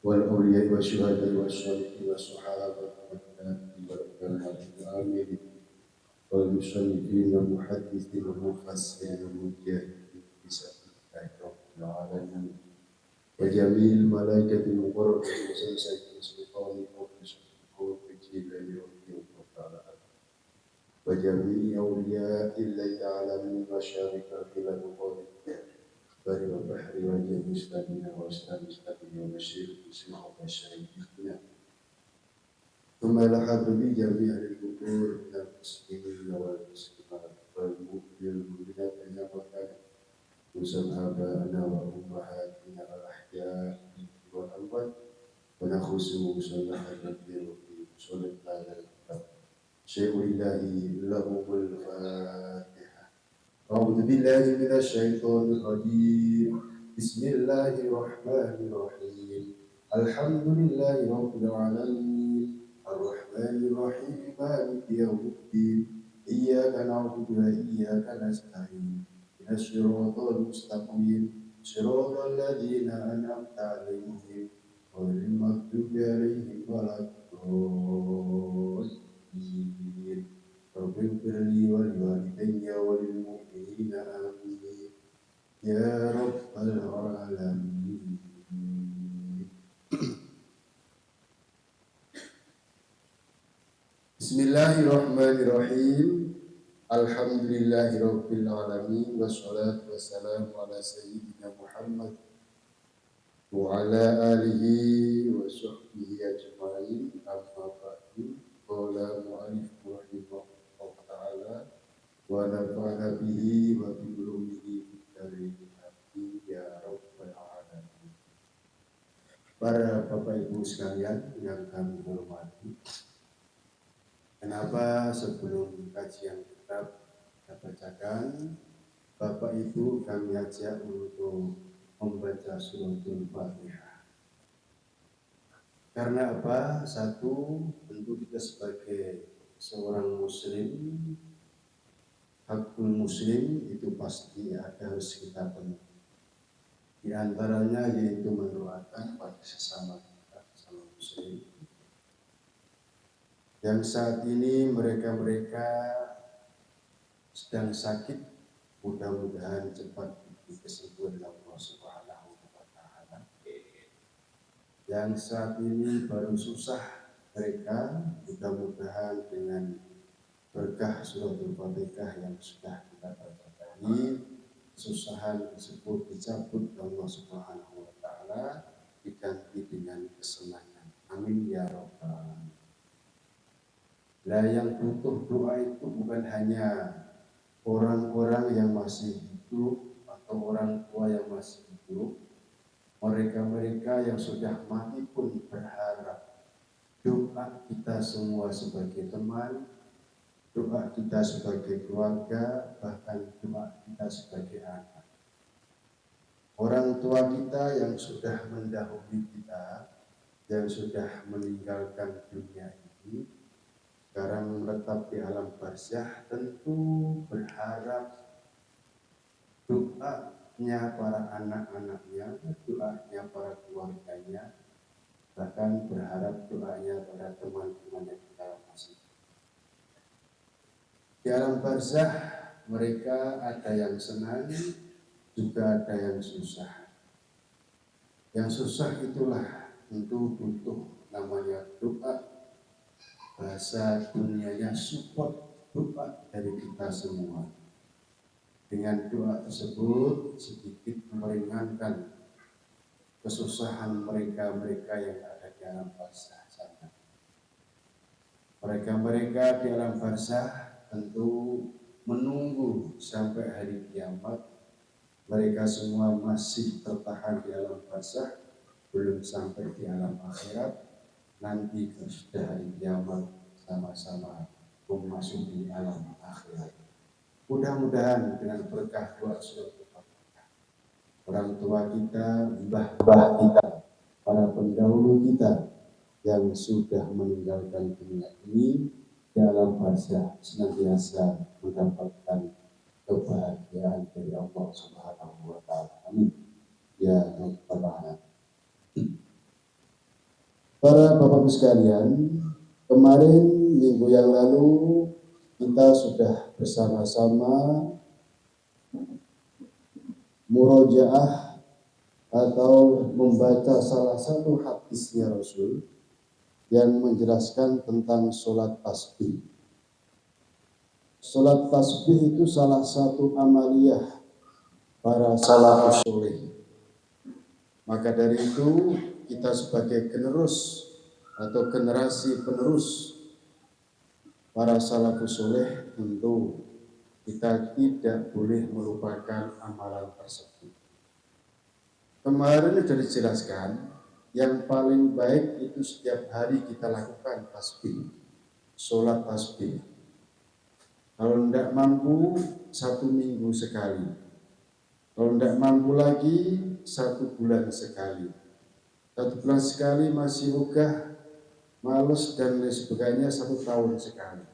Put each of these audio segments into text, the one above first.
والأولياء والشهداء والصالحين والصحابة والتابعين والعلماء العاملين والمصنفين والمحدثين والمفسرين والمجاهدين في سبيل الله رب العالمين وجميع الملائكة المقربين وسلسلة السلطان وكسبكم إلى يوم الدين وجميع أولياء الله تعالى من مشارق البلاد ومغاربها البر والبحر وجميع المسلمين والمسلمين وبشير المسلمين وبشرين ثم لحق بجميع القبور من المسلمين والمسلمات والمؤمنات أن مكان وسم آباءنا وأمهاتنا الأحياء والأموات ونخص صلاح الرب وصلاة هذا الكتاب شيء الله لهم الفاتحة. أعوذ بالله من الشيطان الرجيم. بسم الله الرحمن الرحيم. الحمد لله رب العالمين الرحمن الرحيم مالك يوم الدين إياك نعبد وإياك نستعين اهدنا الصراط المستقيم صراط الذين أنعمت عليهم غير المغضوب عليهم ولا الضالين رب اغفر لي ولوالدي وللمؤمنين آمين يا رب العالمين. Bismillahirrahmanirrahim. Alhamdulillahirabbil alamin wassalatu wassalamu ala sayyidina Muhammad wa ala alihi wa sahbihi ajma'in. Amma ba'du. Qala mu'allif rahimahullah ta'ala wa nafa'ana bihi wa bi ulumihi dari hati ya rabbal alamin. Para Bapak Ibu sekalian yang kami hormati, kenapa sebelum kajian kitab kita bacakan, Bapak Ibu kami ajak untuk membaca suratul Fatihah. Karena apa? Satu, tentu kita sebagai seorang muslim, hakul muslim itu pasti harus kita penuhi. Di antaranya yaitu mendoakan pada sesama kita, sesama muslim yang saat ini mereka sedang sakit, mudah-mudahan cepat diberi kesembuhan Allah Subhanahu wa Ta'ala. Yang saat ini baru susah mereka, mudah-mudahan dengan berkah suratul Fatihah yang sudah kita baca tadi, kesusahan tersebut dicabut Allah Subhanahu wa Ta'ala, diganti dengan kesenangan. Amin ya rabbal alamin. Nah, yang butuh doa itu bukan hanya orang-orang yang masih hidup atau orang tua yang masih hidup. Mereka-mereka yang sudah mati pun berharap doa kita semua sebagai teman, doa kita sebagai keluarga, bahkan doa kita sebagai anak. Orang tua kita yang sudah mendahului kita, yang sudah meninggalkan dunia ini, sekarang menetap di alam barzah, tentu berharap doanya para anak-anaknya, doanya para keluarganya, bahkan berharap doanya para teman-teman yang kita masih. Di alam barzah mereka ada yang senang, juga ada yang susah. Yang susah itulah tentu butuh namanya doa. Bahasa dunianya support doa dari kita semua. Dengan doa tersebut sedikit meringankan kesusahan mereka-mereka yang ada di alam barzah sana. Mereka-mereka di alam barzah tentu menunggu sampai hari kiamat. Mereka semua masih tertahan di alam barzah, belum sampai di alam akhirat. Nanti sudah hari kiamat sama-sama memasuki alam akhirat. Mudah-mudahan dengan berkah doa suratul Fatihah, orang tua kita, mbah-mbah kita, para pendahulu kita yang sudah meninggalkan dunia ini di alam barzah senantiasa mendapatkan kebahagiaan dari Allah Subhanahu wa Ta'ala. Amin ya rabbal alamin. Para Bapak-Ibu sekalian, kemarin minggu yang lalu kita sudah bersama-sama murojaah atau membaca salah satu hadisnya Rasul yang menjelaskan tentang sholat tasbih. Sholat tasbih itu salah satu amaliyah para salafus soleh. Maka dari itu kita sebagai penerus atau generasi penerus para salafus soleh tentu kita tidak boleh melupakan amalan tersebut. Kemarin sudah dijelaskan, yang paling baik itu setiap hari kita lakukan tasbih, sholat tasbih. Kalau tidak mampu, 1 minggu sekali. Kalau tidak mampu lagi, 1 bulan sekali. 1 bulan sekali masih ogah, males dan lain sebagainya, 1 tahun sekali.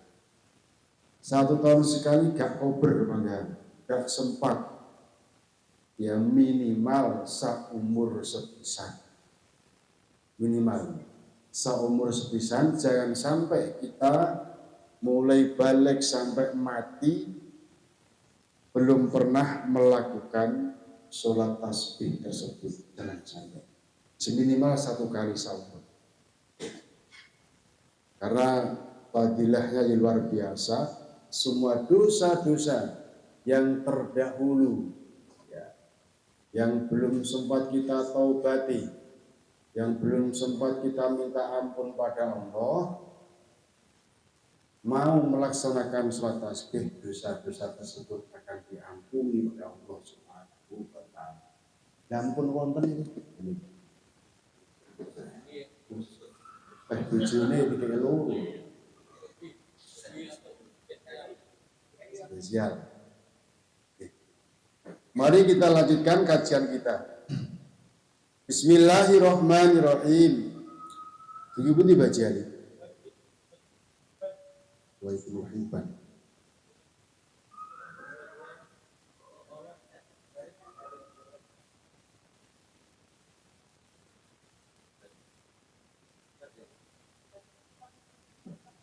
1 tahun sekali gak kober mangga, gak sempat. Ya minimal saumur sepisan. Minimal saumur sepisan, jangan sampai kita mulai balik sampai mati belum pernah melakukan sholat tasbih tersebut. Jangan sampai. Seminimal 1 kali saumur. Karena fadilahnya luar biasa. Semua dosa-dosa yang terdahulu, ya, yang belum sempat kita taubati, yang belum sempat kita minta ampun pada Allah, mau melaksanakan sholat tasbih, dosa-dosa tersebut akan diampuni oleh Allah Subhanahu wa Ta'ala. Ampun wonten itu. Bujune dikene loro. Spesial. Mari kita lanjutkan kajian kita. Bismillahirrahmanirrahim. Begitu dibaca ini. Wa itu himpan.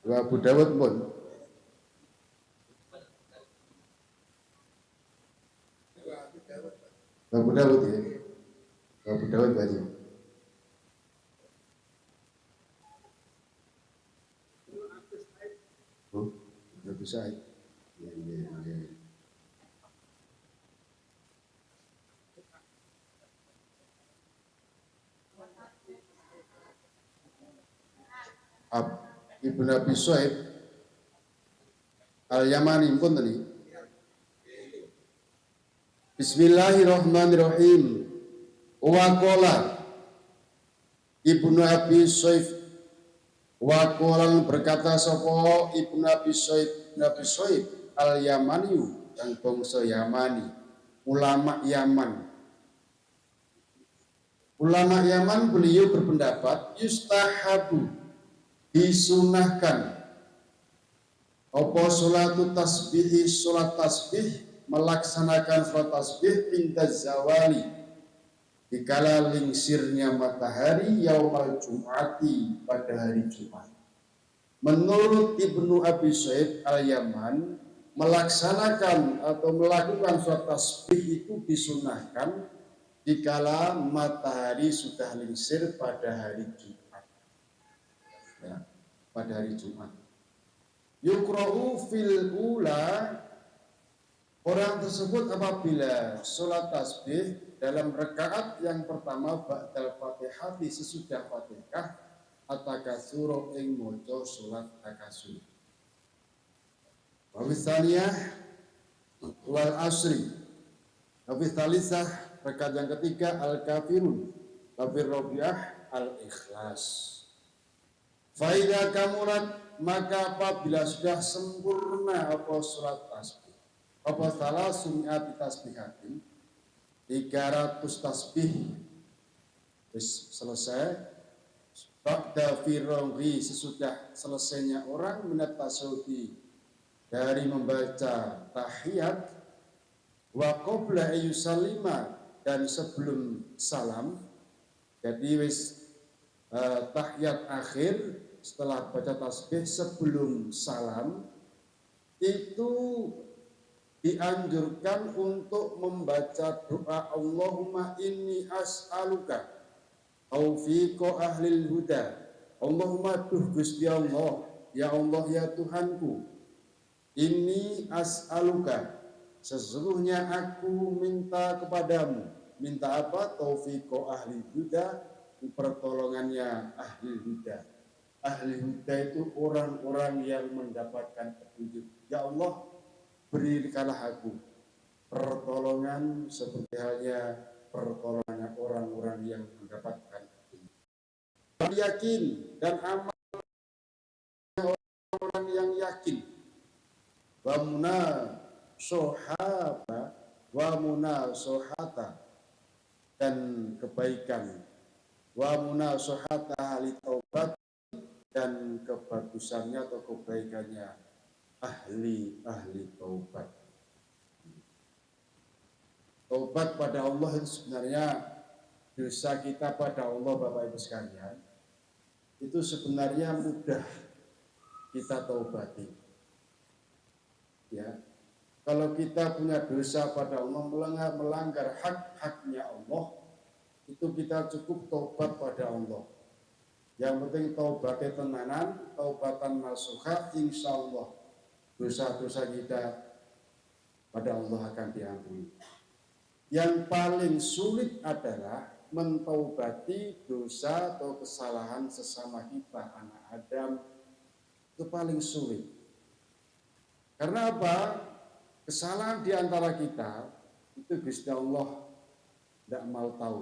Wa Abu Dawud pun. Abu Dawud ya. Abu Dawud baca. Oh, nggak bisa. Ya. Ibnu Abi Syaib Al-Yamani pun tadi. Bismillahirrahmanirrahim. Wa qala Ibnu Abi Syaib wa qala berkata sapa Ibnu Abi Syaib Al-Yamani dan bangsa Yamani, ulama Yaman. Ulama Yaman beliau berpendapat yustahabu, disunahkan apa sholatu tasbih, sholat tasbih, melaksanakan sholat tasbih inda zawali, dikala lingsirnya matahari yaumal jum'ati, pada hari Jumat. Menurut Ibnu Abi Syaib Al-Yaman, melaksanakan atau melakukan sholat tasbih itu disunahkan dikala matahari sudah lingsir pada hari Jumat. Ya, pada hari Jumat. Yukra'u fil ula, orang tersebut apabila sholat tasbih dalam rakaat yang pertama ba'dal Fatihah, sesudah Fatihah, at-takasur ing maca sholat takasur. Wa tsaniyah wal asri. Wa tsalisah, rakaat yang ketiga al-kafirun, kafir rabi'ah al-ikhlas. Fa idza kamulat, maka apabila sudah sempurna apa sholat tasbih, apa salah sumi'ati tasbihatin, 300 tasbih selesai, ba'da fironghi, sesudah selesainya orang minat tasyahudi, dari membaca tahiyat, wa qabla ayyusallima, dan sebelum salam. Jadi wis tahiyat akhir setelah baca tasbih sebelum salam itu dianjurkan untuk membaca doa Allahumma inni as'aluka taufiqa ahlil huda. Allahumma duh Gusti Allah, ya Allah ya Tuhanku, inni as'aluka, sesungguhnya aku minta kepadamu. Minta apa? Taufiqa ahlil huda, pertolongannya ahli huda. Ahli huda itu orang-orang yang mendapatkan petunjuk. Ya Allah, berikanlah aku pertolongan seperti halnya pertolongan orang-orang yang mendapatkan petunjuk. Yakin dan amal orang yang yakin. Wa muna sohaba wa muna sohata, dan kebaikan. Wa muna sohata ahli taubat, dan kebagusannya atau kebaikannya ahli taubat. Taubat pada Allah itu sebenarnya dosa kita pada Allah, Bapak Ibu sekalian, itu sebenarnya mudah kita taubati. Ya, kalau kita punya dosa pada Allah, melanggar hak-haknya Allah, itu kita cukup taubat pada Allah. Yang penting taubatnya tenanan, taubatan nasuha, insya Allah dosa-dosa kita pada Allah akan diampuni. Yang paling sulit adalah mentaubati dosa atau kesalahan sesama kita, anak Adam, itu paling sulit. Karena apa? Kesalahan di antara kita itu Gusti Allah tidak mau tahu.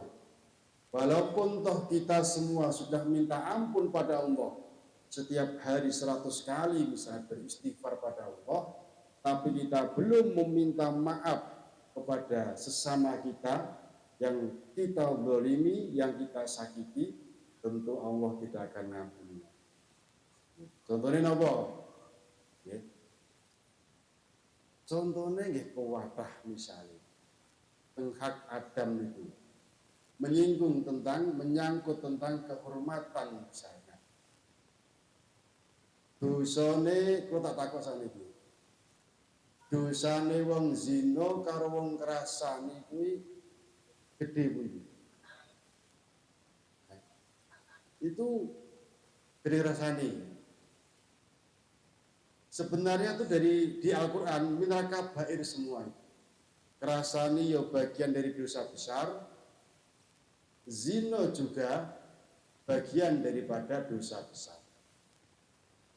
Walaupun toh kita semua sudah minta ampun pada Allah setiap hari 100 kali misalnya beristighfar pada Allah, tapi kita belum meminta maaf kepada sesama kita yang kita zalimi, yang kita sakiti, tentu Allah tidak akan ngampuni. Contohnya apa? Ya. Contohnya nggih kuwatah misalnya hak Adam itu menyangkut tentang kehormatan misalnya. Dosane kula tak takok saniki. Dosane wong zina karo wong ngrasani kuwi gedhe pundi? Itu gede rasane. Sebenarnya itu di Al-Quran minal kabair semua. Kerasani ya bagian dari dosa besar, zina juga bagian daripada dosa besar.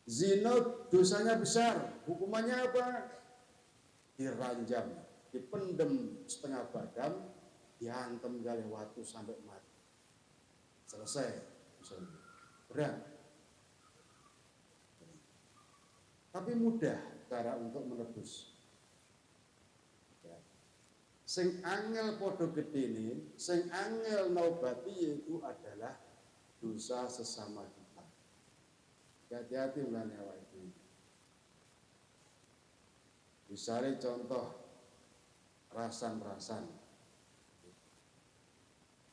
Zina dosanya besar, hukumannya apa? Diranjam, dipendem setengah badan, dihantam kali waktu sampai mati. Selesai, berat. Tapi mudah cara untuk menebus. Ya. Sing angel podo gedene, sing angel naubati yaitu adalah dosa sesama kita. Hati-hati mulane awak itu. Misalnya contoh rasan-rasan.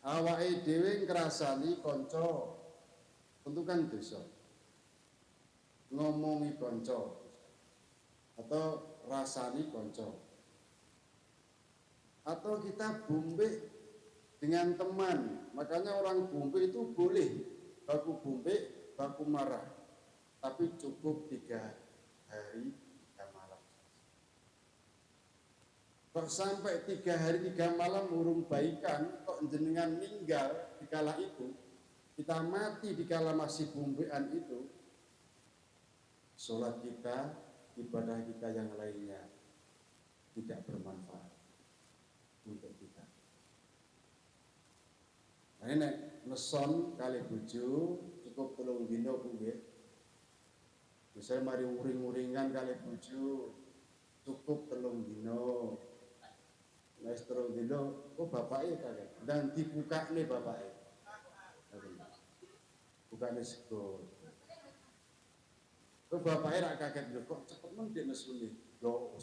Awake dhewe ngrasani kanca, tentu kan dosa. Ngomongi kanca atau rasani kanca. Atau kita bumbik dengan teman. Makanya orang bumbik itu boleh baku bumbik, baku marah. Tapi cukup 3 hari 3 malam. Kok sampai 3 hari 3 malam urung baikan, kok jenengan meninggal di kala itu, kita mati di kala masih bumbikan itu, sholat kita, ibadah kita yang lainnya tidak bermanfaat untuk kita. Nah ini neson kali bojo cukup 3 dina Bu nggih. Misalnya mari uring-uringan kali bojo cukup 3 dina. Wis 3 dina, oh bapake kaget. Dan dibukane bapake. Bukane sego. Kok bapaknya rak kaget lho, kok cepet mendek mesune. Lho,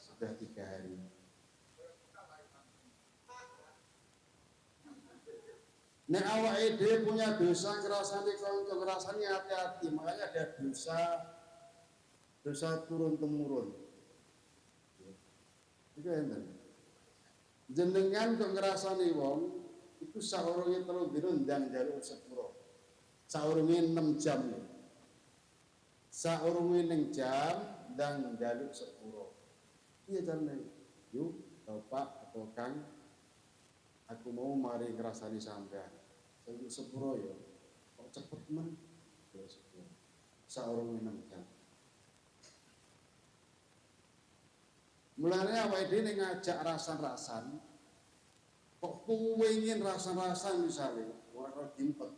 sudah 3 hari. Nek awake dhewe punya dosa ngrasani kanca ngrasani hati-hati, makanya ada dosa turun temurun. Iku enten. Jenengan kok ngrasani wong iku saurunge 3 dina ndang njaluk sepuro. Saurunge 6 jam. Saurunge 6 jam ndang njaluk sepuro. Iya carane. Yuk, Bapak atau Kang, aku mau mari ngrasani sampean. Njaluk sepuro ya. Kok cepet men? Ya sepuro. Saurunge 6 jam. Mulanya awake dhewe ngajak rasan-rasan, kok pengen rasan-rasan misalnya, orang dimpet,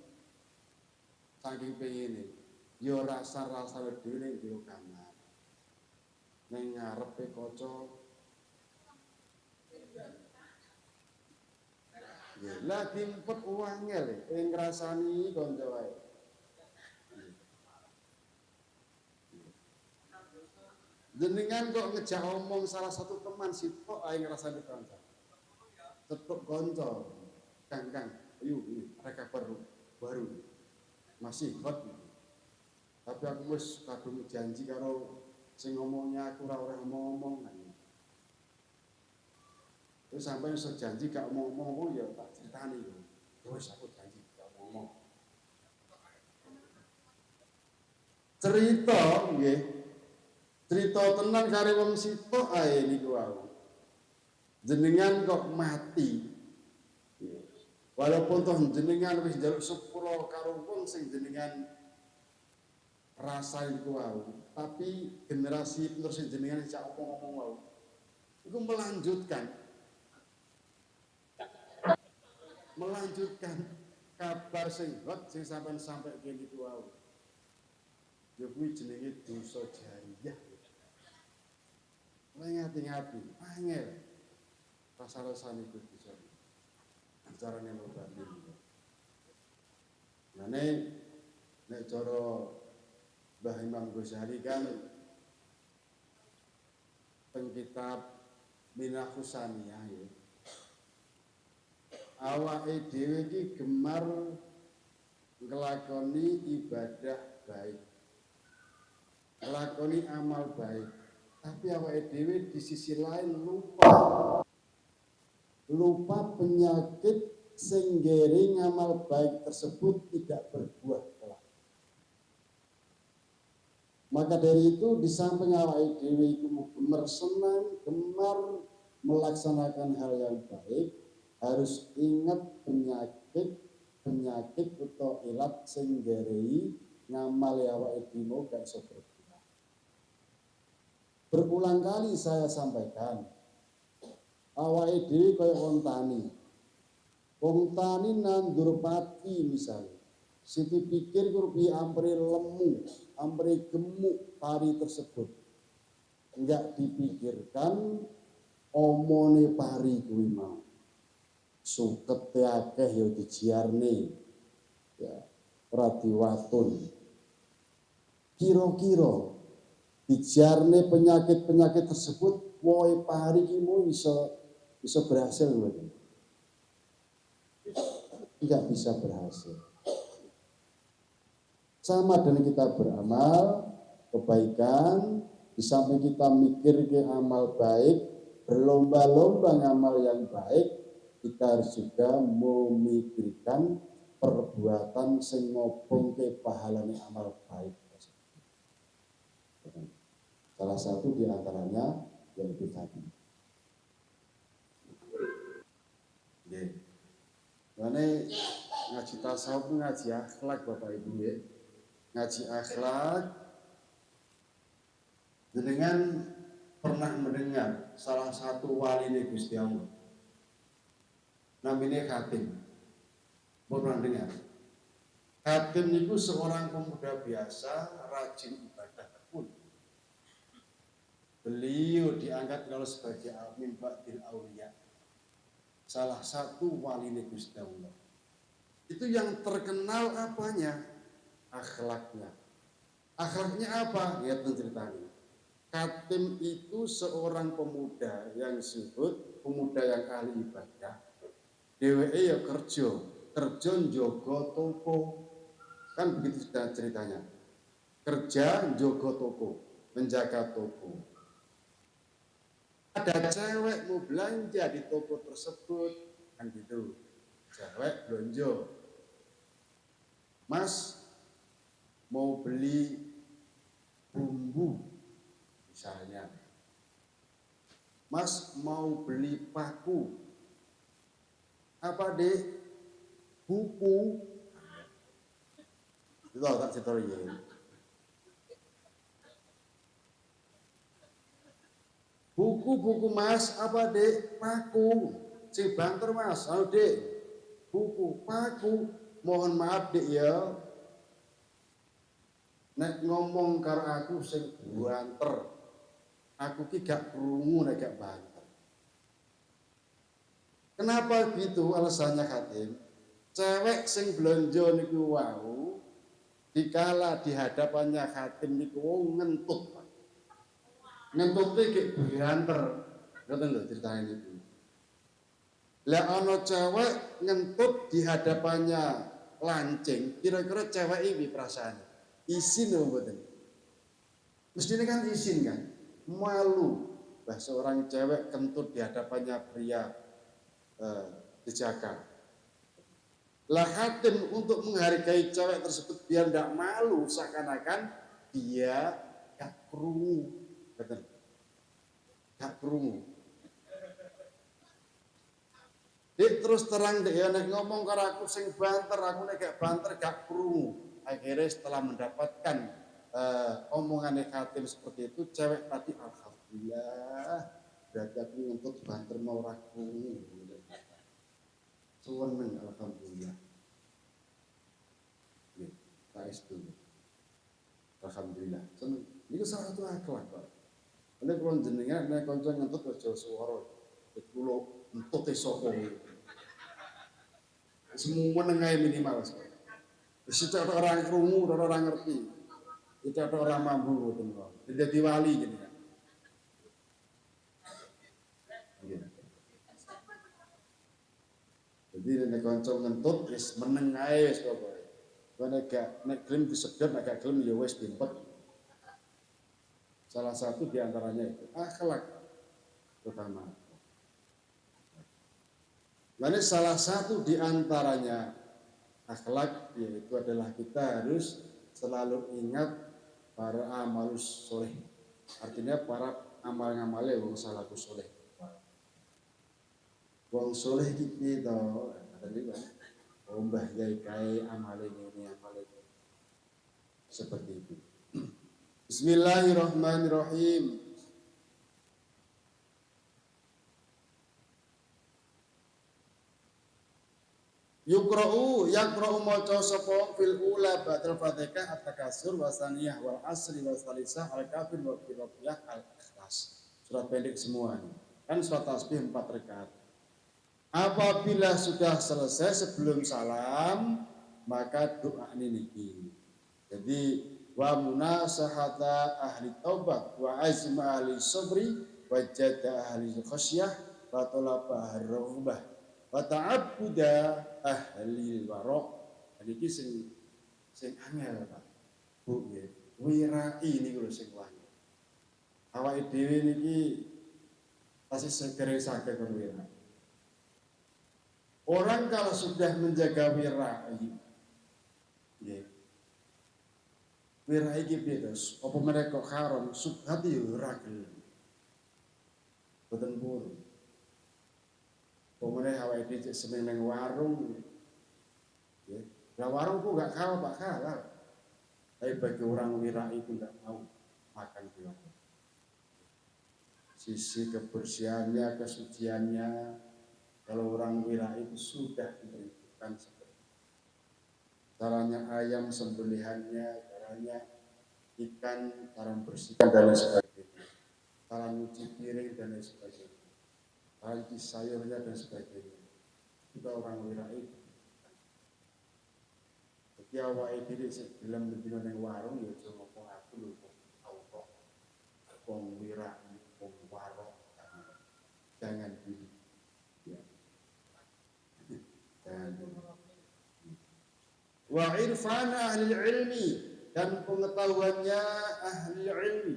saking pengen yo rasan-rasan dhewe di kamar, neng ngarepe kaca, lah dimpet uangnya le, ngrasani kanca wae. Jenengan kok ngejak omong salah satu teman sitok ae ngrasani kanca. Tetep kanca. Kang, ayo ini ada kabar baru. Masih hot. Tapi aku wis kadung janji karo sing ngomongnya aku ora oleh ngomong. Terus sampai sejanji gak ngomong ya tak critani yo. Wis aku janji gak ngomong. Cerita nggih. Cerita tenang kare wong sitok ae niku wau. Jenengan kok mati. Walaupun toh jenengan wis njaluk sepuro karo wong sing jenengan rasain ku wau, tapi generasi penerus jenengan cak ngomong wau. Iku melanjutkan kabar sing hot sing sampai kene iku wau. Ya kuwi jenenge dosa jariyah. Ngati-ngati, angel. Rasa-rasane iku bisa. Carane mrobati. Nah nek cara Mbah Imam Ghazali kan pengkitab Minahus Saniyah ya. Awake dhewe iki gemar nglakoni ibadah baik. Nglakoni amal baik. Tapi awake dhewe di sisi lain lupa penyakit sing ngering amal baik tersebut tidak berbuah kelak. Maka dari itu di samping awake dhewe iku gemar senang, gemar melaksanakan hal yang baik, harus ingat penyakit atau ilat sing ngering ngamal awake dhewe gak iso berbuah. Berulang kali saya sampaikan, awake dhewe kaya wong tani. Wong tani nandur pati misalnya. Siti pikir kuwi ampere lemu, ampere gemuk pari tersebut. Enggak dipikirkan omone pari kuwi mau. Sukete akeh ya dijiarne. Ya, ora diwatun. Kira-kira dijarne penyakit-penyakit tersebut, woe pari ki mau bisa berhasil mboten? Tidak bisa berhasil. Sama dengan kita beramal kebaikan, di samping kita mikir ke amal baik, berlomba-lomba ngamal yang baik, kita harus juga memikirkan perbuatan sing ngobongke pahalane amal baik. Salah satu di antaranya yaitu tadi. Nggih. Mane ngaji tasawuf ngaji akhlak Bapak Ibu nggih. Ngaji akhlak jenengan pernah mendengar salah satu waline Gusti Allah. Namanya Khatim. Pernah dengar? Khatim itu seorang pemuda biasa, rajin ibadah tekun. Beliau diangkat kalau sebagai min ba'dil auliya. Salah satu wali Gusti Allah. Itu yang terkenal apanya? Akhlaknya. Akhlaknya apa? Lihat ceritanya. Khatim itu seorang pemuda yang zuhud, pemuda yang ahli ibadah. Dheweke ya kerja, kerja njogo toko. Kan begitu ceritanya. Kerja njogo toko, menjaga toko. Ada cewek mau belanja di toko tersebut, kan gitu. Cewek belanja. Mas mau beli bumbu misalnya. Mas mau beli paku. Apa dek? Buku. Itu tak ceritain. Buku mas, apa dek? Paku. Sing banter mas, oh dek. Buku, paku. Mohon maaf dek ya. Nek ngomong karo aku sing banter. Aku ki gak krungu nek gak banter. Kenapa gitu alasannya Khatim? Cewek sing blonjo niku wau dikala di hadapannya Khatim niku ngentut. Ngentutnya kayak banter. Ngoten lho ceritanya itu. Lah ana cewek ngentut di hadapannya lancing, kira-kira cewek ini perasaan isin lho mboten. Mestinya kan isin kan? Malu bah seorang cewek kentut di hadapannya pria dijaga. Lah Khatim untuk menghargai cewek tersebut biar tidak malu seakan-akan dia gak krungu. Betul. Gak krungu. Dik terus terang dek ya nek ngomong karo aku sing banter, aku nek gak banter gak krungu. Akhirnya setelah mendapatkan omongan Khatim seperti itu, cewek tadi alhamdulillah berarti aku untuk banter mau ora krungu. Suweneng alhamdulillah. Nggih, saestu. Alhamdulillah. Seneng. Niku salah satu akhlak, Pak. Nek kula jenengan nek kanca ngentut aja swara. Kula entut sapa. Semua menengahi minimal. Wis orang krungu, orang ngerti. Itu orang mampu ngoten kok. Dadi wali gitu kan. Jadi nek kanca ngentut wis meneng ae wis pokoke. Nek gak nek gelem disedot nek gak gelem ya wis dimpet. Salah satu di antaranya itu akhlak pertama. Lalu salah satu di antaranya akhlak yaitu adalah kita harus selalu ingat para amalus soleh. Artinya para amal-amalnya wong salafus soleh. Wong soleh iki to, tadi kan. Mbah yai kae amale ini amale seperti itu. Bismillahirrahmanirrahim. Yaqra'u maca sapa fil ula ba'dal fatihah at-takasur wa saniyah wal asri wa salisah al-kafir wa firqiyah al-ikhlas. Surat pendek semua ini. Kan surat tasbih 4 rakaat. Apabila sudah selesai sebelum salam maka doa ini niki. Jadi wa munasahata ahli taubat wa azma ahli sabri wa jada ahli khasyah wa talaba ar-rahbah wa ta'abbuda ahli warok. Niki sing angel Pak. Bu nggih. Wirai niku lho sing wangi. Awake dhewe niki pasti segera saged wirai. Orang kalau sudah menjaga wirai nggih. Wirai iki piye to? Apa mereka haram subhat yo ora gelem. Boten purun. Pemene awake dhewe seneng nang warung. Ya. Lah warung ku enggak halal Pak, halal. Tapi bagi orang wirai itu enggak mau makan di warung. Sisi kebersihannya, kesuciannya, kalau orang wirai itu sudah diperhitungkan seperti itu. Caranya ayam sembelihannya, caranya ikan, cara bersihkan dan lain sebagainya. Cara nyuci piring dan lain sebagainya. Ranti sayurnya dan sebagainya. Kita orang wirai. Jadi awake dhewe sing gelem mlebu nang warung ya aja ngomong aku lho kok auto. Wong wirai, wong warung. Jangan dulu. Ya. Jangan dulu. wa irfana ahli ilmi, dan pengetahuannya ahli ilmi.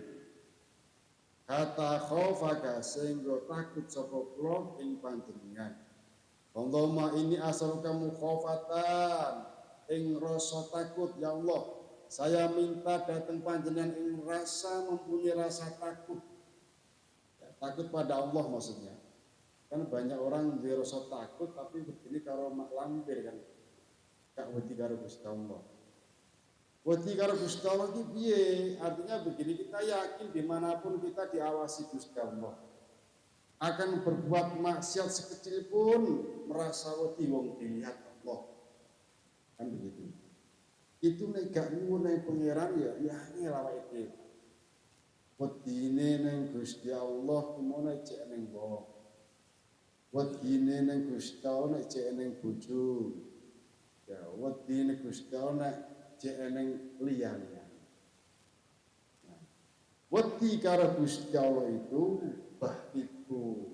Kata khaufaka sehingga takut sapa kula ing panjenengan. Allahumma ini asal kamu khaufatan ing rasa takut ya Allah. Saya minta datang panjenengan ing rasa mempunyai rasa takut. Ya, takut pada Allah maksudnya. Kan banyak orang di rasa takut tapi begini karo mak lampir kan. Kak wedi karo Gusti Allah. Wedi karo Gusti Allah iki piye? Artinya begini, kita yakin dimanapun kita diawasi Gusti Allah. Akan berbuat maksiat sekecil pun merasa wedi wong dilihat Allah. Kan begitu. Itu nek gak nuwun nang pangeran ya ini awake dhewe. Wedine nang Gusti Allah kumono cek ning wong. Wedine nang Gusti Allah nek cek ning bojo. Ya wedine Gusti Allah nek cek ning liyane. Wedi karo Gusti Allah itu itu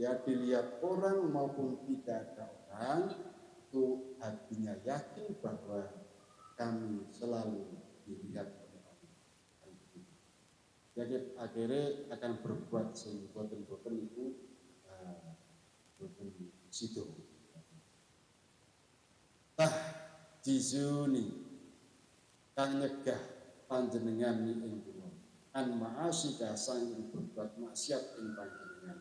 ya dilihat orang maupun tidak ada orang itu hatinya yakin bahwa kami selalu dilihat oleh Allah. Jadi akhirnya akan berbuat sehingga boten itu boten situ. Tah jizuni kang nyegah panjenengan ing kula an ma'asika sang berbuat maksiat ing panjenengan.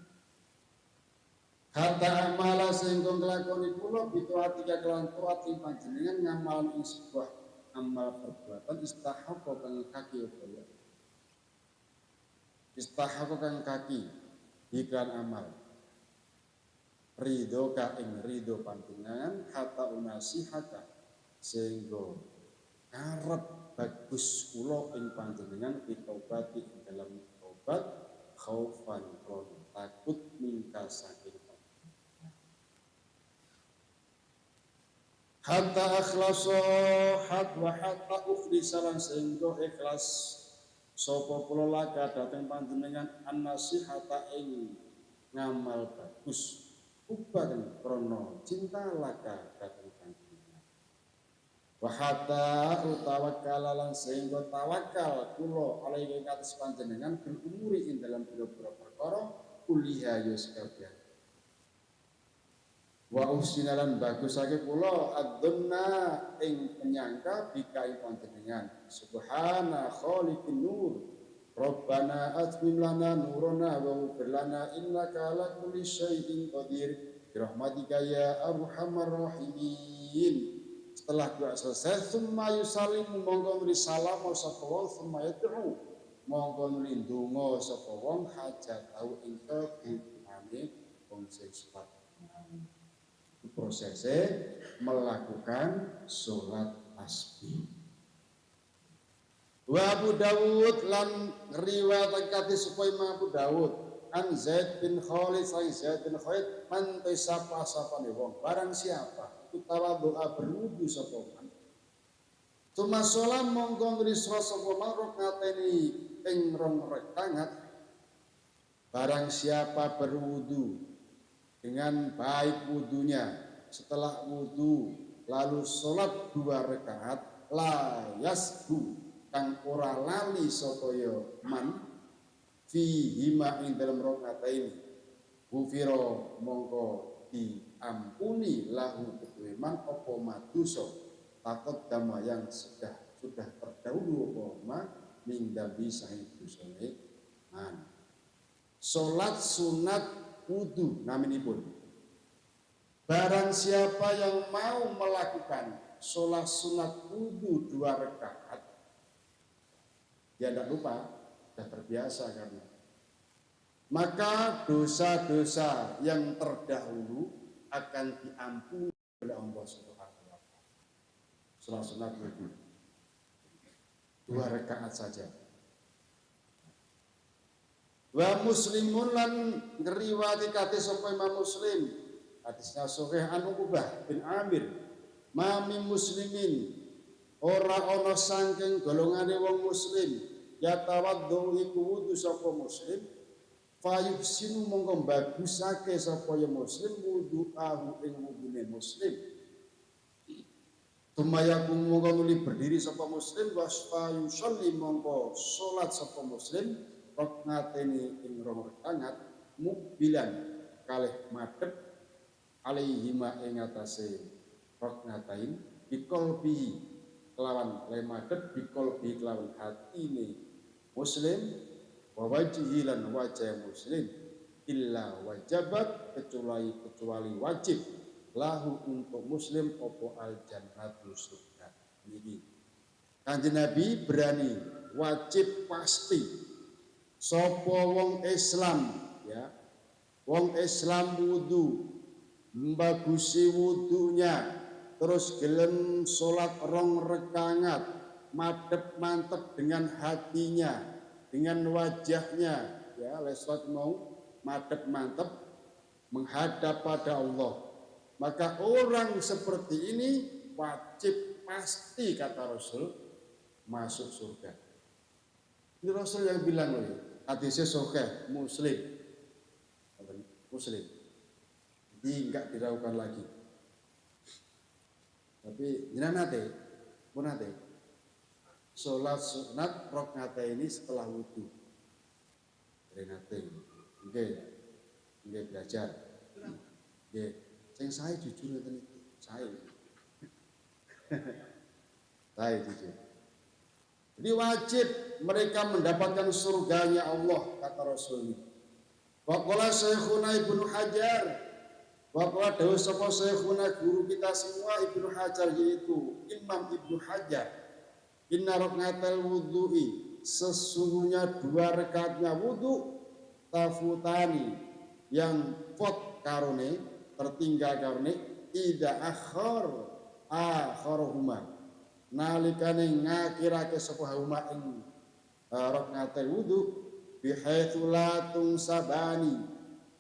Kata amala sehingga nglakoni kula bituatika kelan taat ing panjenengan ngamal ing sebuah amal perbuatan istahaqqa kang kaki upaya. Istahaqqa kang kaki iklan amal. Ridho ka ing ridho panjenengan hatta unasihaka sehingga karep bagus kula ing panjenengan ditobati ing dalam tobat khaufan krono takut mingka saking hatta akhlasa hatta ukhlisalan sehingga ikhlas sapa kula laka dhateng panjenengan an-nasihata ing ngamal bagus uban krono cinta laka dhateng panjenengan wa hatta utawakkal lan sehingga tawakal kula alaihi kados panjenengan bil umuri ing dalam pira-pira perkara kuliah ya sekabian wa usinalan bagusake kula adzunna ing penyangka bikai panjenengan subhana khaliqin nur rabbana atmim lana nurana wa ighfir lana innaka ala kulli syai'in qadir birahmatika ya arhamar rahimin. Setelah doa selesai summa yusallimu monggo nuli salam sapa wong summa yad'u monggo nuli ndonga sapa wong hajat au ing kebutuhane wong sing salat. Prosesnya melakukan sholat tasbih. Wa Abu Dawud lan riwayat kate supaya Abu Dawud an Zaid bin Khalid sang Zaid bin Khalid mantai sapa-sapane wong barang siapa utawa doa berwudu sapa man cuma sholat monggo ngrisra sapa man rakaateni ing rong rakaat barang siapa berwudu dengan baik wudunya setelah wudu lalu sholat 2 rakaat la yasbu kang ora lali sapa ya man fihima ing dalam rakaat ini gufiro mongko diampuni lahu kedue man apa madosa takut dama yang sudah terdahulu apa ma ning dambi sahih dosane man sholat sunat wudu naminipun. Barang siapa yang mau melakukan sholat sunat wudu 2 rakaat, dia tidak lupa, sudah terbiasa karena. Maka dosa-dosa yang terdahulu akan diampuni oleh Allah Subhanahu wa Ta'ala. Sholat sunat wudu 2 rakaat saja. Wa muslimun lan ngriwati kate sapa Imam Muslim hadisnya sahih an Uqbah bin Amir mami muslimin ora ana saking golongane wong muslim yatawaddu iku wudu sapa muslim fayuhsinu mongko bagusake sapa ya muslim wudu'ahu ing wudune muslim Tumayakum mongko berdiri sapa muslim wasfa yusalli mongko salat sapa muslim rakaatene ing rong rakaat mukbilan kalih madhep alaihima ing atase rakaatain biqalbihi kelawan lemadhep biqalbi kelawan hatine muslim wa wajhi lan wajah muslim illa wajabat kecuali wajib lahu untuk muslim opo al jannatul surga. Ini Kanjeng Nabi berani wajib pasti sopo wong Islam ya wong Islam wudu membagusi wudunya terus gelem sholat rong rakaat madhep mantep dengan hatinya dengan wajahnya ya lesot mau madhep mantep menghadap pada Allah. Maka orang seperti ini wajib pasti kata Rasul masuk surga. Ini Rasul yang bilang loh, hadisnya sahih Muslim. Muslim. Jadi enggak diragukan lagi. Tapi jenengan nate salat sunat rakaat ini setelah wudu. Nate. Nggih belajar. Nggih. Yang saya jujur itu saya jujur. Jadi wajib mereka mendapatkan surganya Allah kata Rasul. Waqala Syekhuna Ibnu Hajar, waqala dawuh sapa Syekhuna guru kita semua Ibnu Hajar yaitu Imam Ibnu Hajar. Inna rakaatal wudu'i sesungguhnya dua rakaatnya wudu tafutani yang pot karone tertinggal karena ida akharuhuma nalikane ngakirake sapa huma ing rakaatul wudu bihaitsu la sabani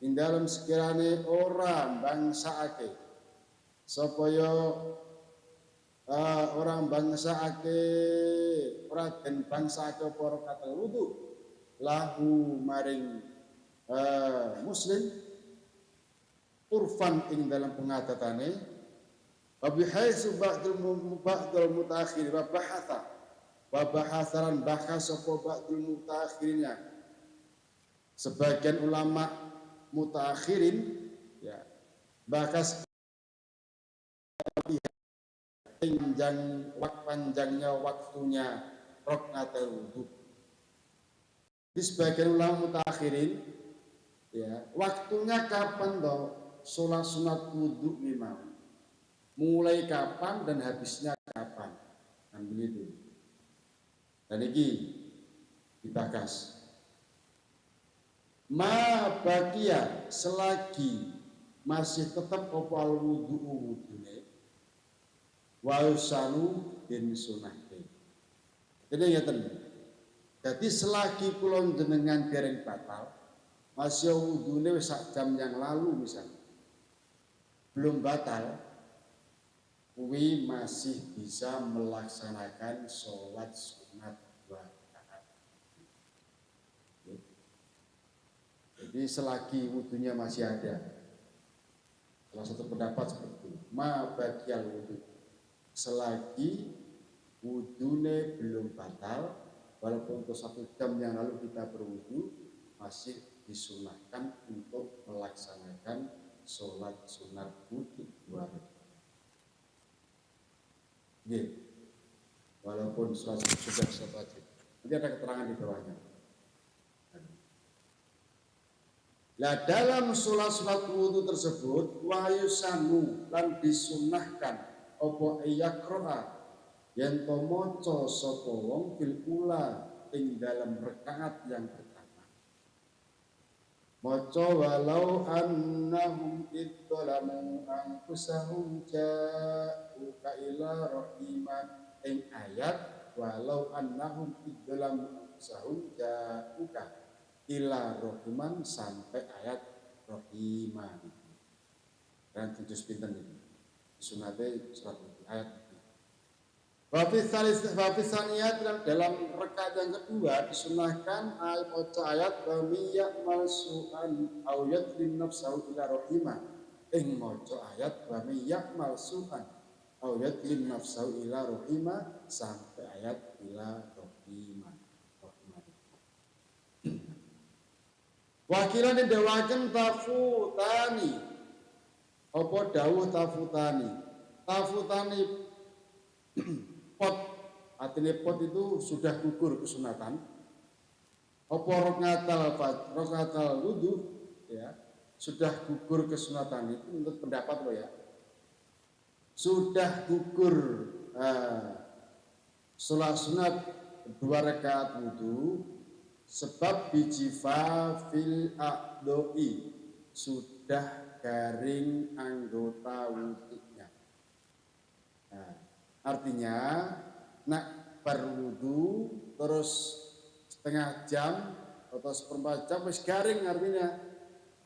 ing dalam sekirane ora bangsaake supaya orang bangsaake ora den bangsaake apa rakaatul wudu lahu maring muslim urfan ing dalam pengatatane wa bihaitsu ba'dul mutaakhir wa bahasaran bahas apa ba'dul mutaakhirinnya sebagian ulama mutaakhirin ya bahas panjangnya waktunya rakaatul wudu. Di sebagian ulama mutaakhirin ya waktunya kapan toh sholat sunat wudhu memang mulai kapan dan habisnya kapan kan begitu. Dan ini dibahas ma bakia selagi masih tetap opal wudune wa usanu bin sunahke. Jadi selagi kula jenengan dereng batal masih wudune wis sak jam yang lalu misalnya belum batal, kuwi masih bisa melaksanakan sholat sunat dua rakaat. Jadi selagi wudunya masih ada, salah satu pendapat seperti itu, ma bagial wudu, selagi wudune belum batal, walaupun untuk 1 jam yang lalu kita berwudu, masih disunahkan untuk melaksanakan sholat sunat wudu 2 rakaat. Walaupun sholat sudah wajib. Nanti ada keterangan di bawahnya. Nah dalam sholat wudu tersebut wayusanu lan disunahkan opo iyakroa yen to maca sapa wong fil ula ing dalam rakaat yang pertama. Maca walau annahum idzalamu anfusahum ja'uka ila rahiman ing ayat walau annahum idzalamu anfusahum ja'uka ila rahiman sampai ayat rahiman. Dan tujuh pinten itu sunate surat ayat Wafis saniyat dalam rakaat yang kedua disunahkan ayat bamiyak malsu'an awiyat bin nafsahu ila rohimah ing moco ayat bamiyak malsu'an ayat lim nafsau ila rohima sampai ayat ila rohima. Wakilan didawaken tafutani. Apa dawuh tafutani? Tafutani pot, artinya pot itu sudah gugur kesunatan. Apa rokatal wudu ya, sudah gugur kesunatan itu menurut pendapat lo ya. Sudah gugur sholat sunat 2 rakaat wudu sebab bijifa fil a'doi, sudah garing anggota wudunya. Nah, artinya nak berwudu terus setengah jam atau seperempat jam wis garing, artinya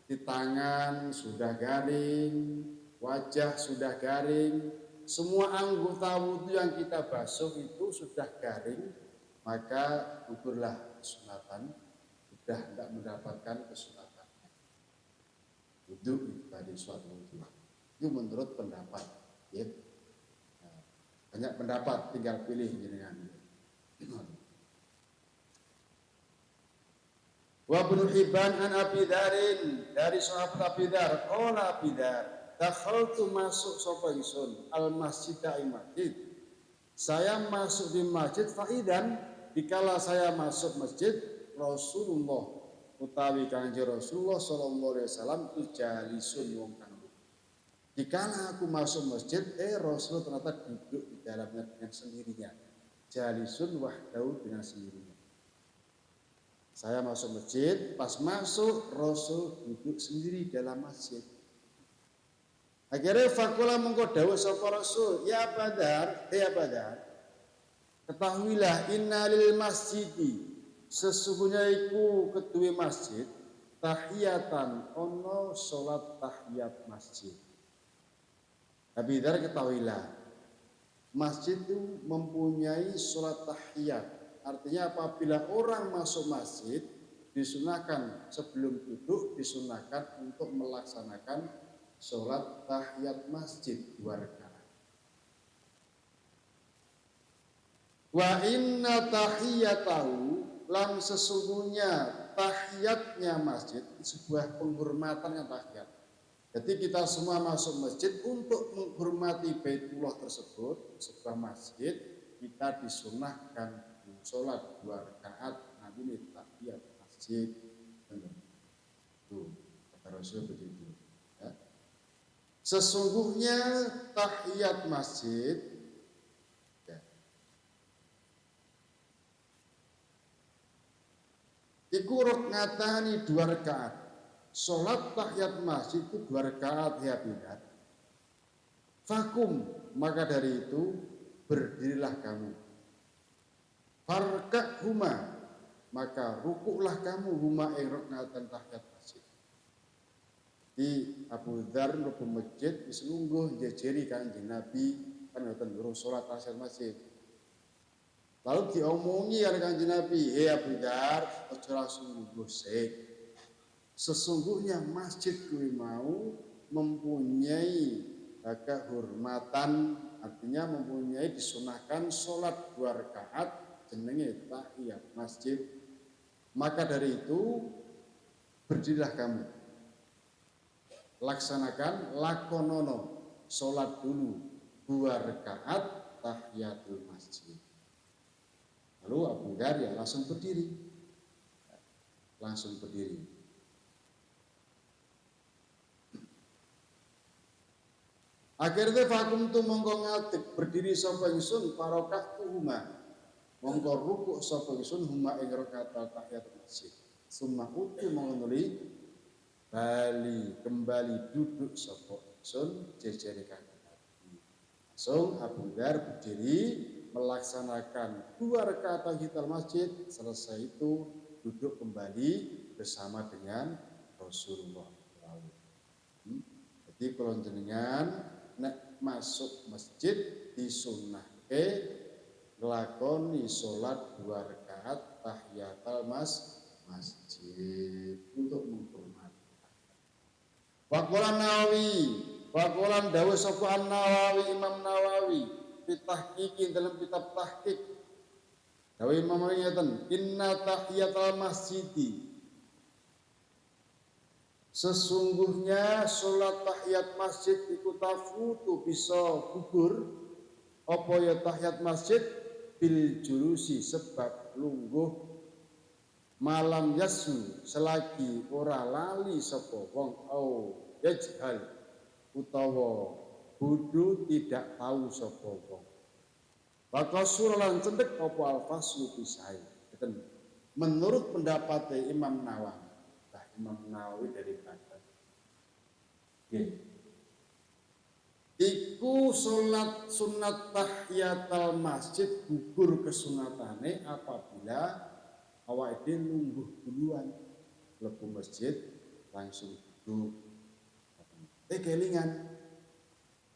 di tangan sudah garing, wajah sudah garing, semua anggota wudu yang kita basuh itu sudah garing, maka gugurlah kesunatan, sudah tidak mendapatkan kesunatan. Wudu itu tadi suatu wudu. Itu menurut pendapat, ya. Nah, banyak pendapat, tinggal pilih jenengan. Wa Ibnu Hibban an Abi Darin, dari sahabat Abi Dar, qala Abi Dar, dakhaltu masuk sapa ingsun al masjid masjid. Saya masuk di masjid faidan, dikala saya masuk masjid Rasulullah utawi Kanjeng Rasulullah sallallahu alaihi wasallam itu jalisun wong kang. Dikala aku masuk masjid Rasul ternyata duduk di dalamnya dengan sendirinya. Jalisun wahdahu, dengan sendirinya. Saya masuk masjid, pas masuk Rasul duduk sendiri dalam masjid. Akhirnya fakulah mengko dawuh sapa Rasul, ya Badar, Badar, ketahuilah innalil masjidi, sesungguhnya iku kedue masjid tahiyatan, ono salat tahiyat masjid. Abi Dar, ketahuilah masjid itu mempunyai salat tahiyat. Artinya apabila orang masuk masjid disunahkan sebelum duduk disunahkan untuk melaksanakan sholat tahiyat masjid 2 rakaat. Wa inna tahiyatahu, lan sesungguhnya tahiyatnya masjid sebuah penghormatan yang tahiyat. Jadi kita semua masuk masjid untuk menghormati Baitullah tersebut, sebuah masjid, kita disunahkan sholat 2 rakaat, nanti ini tahiyat masjid. Tuh, kata Rasul begitu. Ya. Sesungguhnya tahiyat masjid ya, iku rakaatani 2 rakaat. Sholat tahiyat masjid itu 2 rakaat ya bidat. Fakum, maka dari itu berdirilah kamu. Farka huma, maka rukuklah kamu huma ing rakaatan tahiyat masjid. Di Abu Dzar mlebu masjid wis lungguh njejeri Kanjeng Nabi kan ngoten durung salat tahiyat masjid. Lalu diomongi oleh Kanjeng Nabi, Abu Dzar, aja langsung lungguh sik. Sesungguhnya masjid kuwi mau mempunyai kehormatan, artinya mempunyai disunahkan salat 2 rakaat jenenge tahiyat masjid. Maka dari itu berdirilah kamu, laksanakan lakonono, sholat dulu 2 rakaat tahiyatul masjid. Lalu Abu Dzar ya langsung berdiri, Akhirnya fakum tu mongko ngadeg berdiri sapa ingsun parokat tuhuma, mongko rukuk sapa ingsun huma ing rakaat tahiyat masjid. Summa utu mengenuli bali kembali duduk sapa ingsun jejere Kanjeng Nabi. Langsung Abu Dzar berdiri melaksanakan 2 rakaat tahiyatul masjid, selesai itu duduk kembali bersama dengan Rasulullah. Jadi kalau jenengan nek masuk masjid disunnahke nglakoni salat 2 rakaat tahiyatul masjid untuk menghormati. Waqala Nawawi, Wakolan dawe sapa An-Nawawi Imam Nawawi pitahqiqin dalam kitab tahqiq. Dawe Imam Nawawi ngeten, inna tahiyatul masjidi, sesungguhnya sholat tahiyat masjid iku tafutu bisa gugur apa ya tahiyat masjid bil julusi sebab lungguh malam yasu selagi ora lali sapa wong au yajhal utawa bodho tidak tahu sapa wong. Maka suralan cendek apa al-faslu pisai. Menurut pendapat Imam Nawawi, Imam Nawawi dari Banten. Iku sholat sunat tahiyatul masjid gugur kesunatane apabila awak itu nunggu duluan lebu masjid langsung duduk kelingan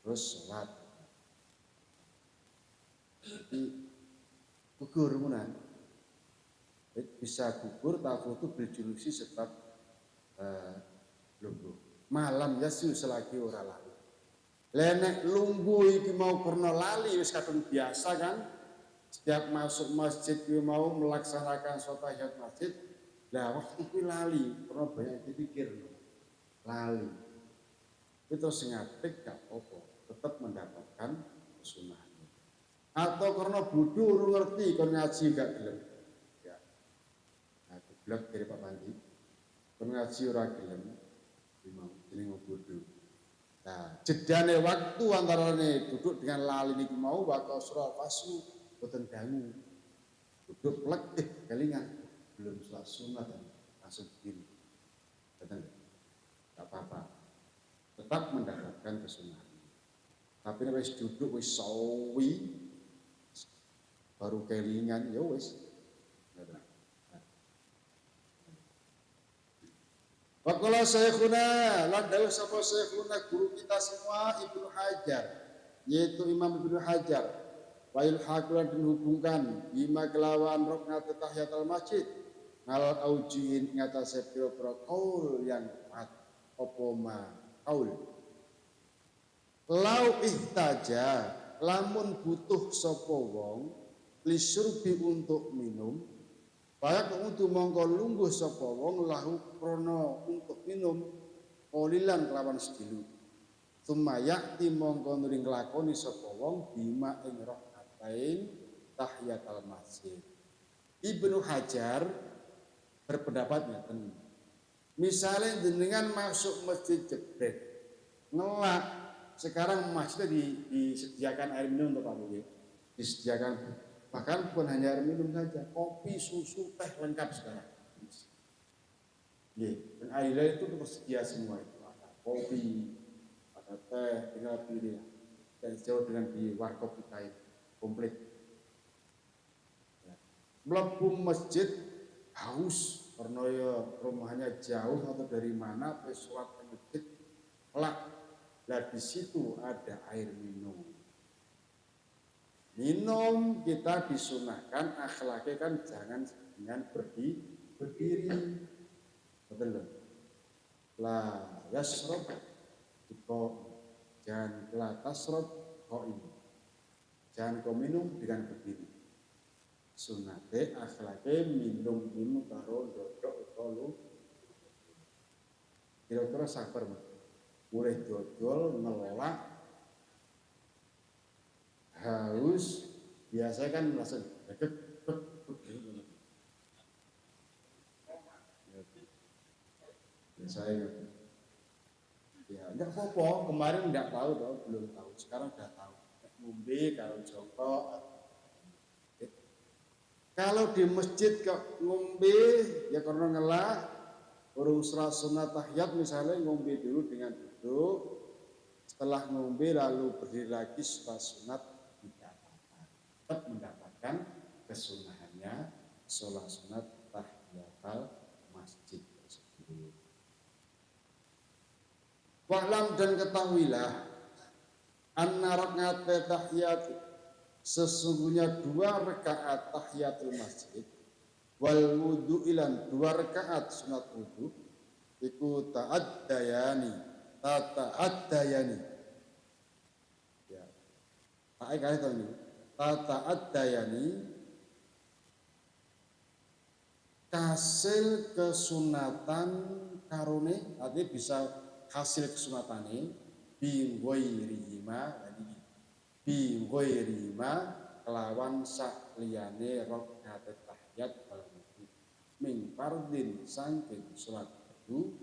terus sholat jadi gugur munan bisa gugur tafutu berjulusi sebab lungguh malam yasu selagi ora lali lenek lungguh iki mau karena lali wis kadung biasa kan setiap masuk masjid mau melaksanakan sholat tahiyat masjid lah waktu itu lali karena banyak dipikir lali itu sengatik gak apa tetap mendapatkan kesunahan atau karena bodoh urung ngerti kon ngaji gak gelem ya nah geblek dari Pak Pandi kon ngaji ora gelem imam jeneng bodoh nah jedane waktu antarane duduk dengan lali niki mau bakal surah fasu boten dangu duduk plek kelingan belum sholat sunat langsung begini betul gak apa-apa tetap mendapatkan kesunahan. Tapi wis duduk wis sawi baru kelingan ya wis. Waqala Syekhuna lan dawuh sapa Syekhuna guru kita semua Ibnu Hajar yaitu Imam Ibnu Hajar wa ilhaqan dihubungkan bima kelawan ruknat tahiyatul masjid ngal aujiin ngatasé pira-pira qaul yang kuat apa ma qaul lau ihtaja lamun butuh sapa wong lisurbi untuk minum bayak untuk mongko lungguh sapa wong lahu krana untuk minum qalilan kelawan sedilu sumayati mongko nuring nglakoni sapa wong bima ing rakaatain tahiyatul masjid. Ibnu Hajar berpendapat ngeten. Misalnya jenengan masuk masjid jebret, ngelak, sekarang masjidnya disediakan air minum untuk Pak Budi, disediakan bahkan bukan hanya air minum saja, kopi, susu, teh lengkap sekarang. Dan airnya itu tersedia semua itu, ada kopi, ada teh, tinggal pilih, dan jauh dengan di warkop kita itu komplit. Mlebu masjid haus. Karena ya rumahnya jauh atau dari mana sholat ke masjid kelak lah di situ ada air minum kita disunahkan akhlaknya kan jangan dengan berdiri betul la yasrob jangan la tasrob ini jangan kau minum dengan berdiri sunate akhlake minum karo dodok tolu kira-kira sabar mulai dodol ngelak haus biasanya kan langsung saya ya enggak apa-apa kemarin enggak tahu belum tahu sekarang udah tahu ngombe kalau Joko. Kalau di masjid kok ngombe ya karena ngelah urung sunat tahiyat misalnya ngombe dulu dengan duduk setelah ngombe lalu berdiri lagi setelah sunat tidak apa-apa tetap mendapatkan kesunahannya sholat sunat tahiyatul masjid tersebut. Wa'lam dan ketahuilah anna raka'at tahiyat sesungguhnya 2 rakaat tahiyatul masjid wal wudu ilan 2 rakaat sunat wudu iku ta'addayani tata'addayani. Ya. Tak kali tahu ini. Tata'addayani kasil kesunatan karone, artinya bisa hasil kesunatane binggoirihima kelawan sak liyane rakaat tahiyat min fardin sangking sholat fardu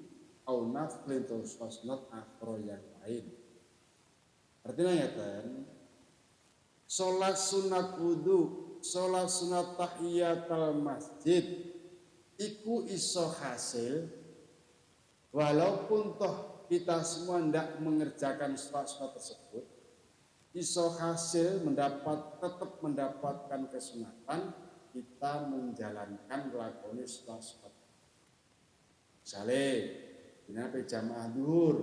au naflin atau sunat akhro yang lain. Artinya ngeten, sholat sunat wudu, sholat sunat tahiyatul masjid iku iso hasil walaupun toh kita semua tidak mengerjakan sholat tersebut, iso hasil tetap mendapatkan kesunatan kita menjalankan lakoni sholat. Misalnya, ini jamaah duhur,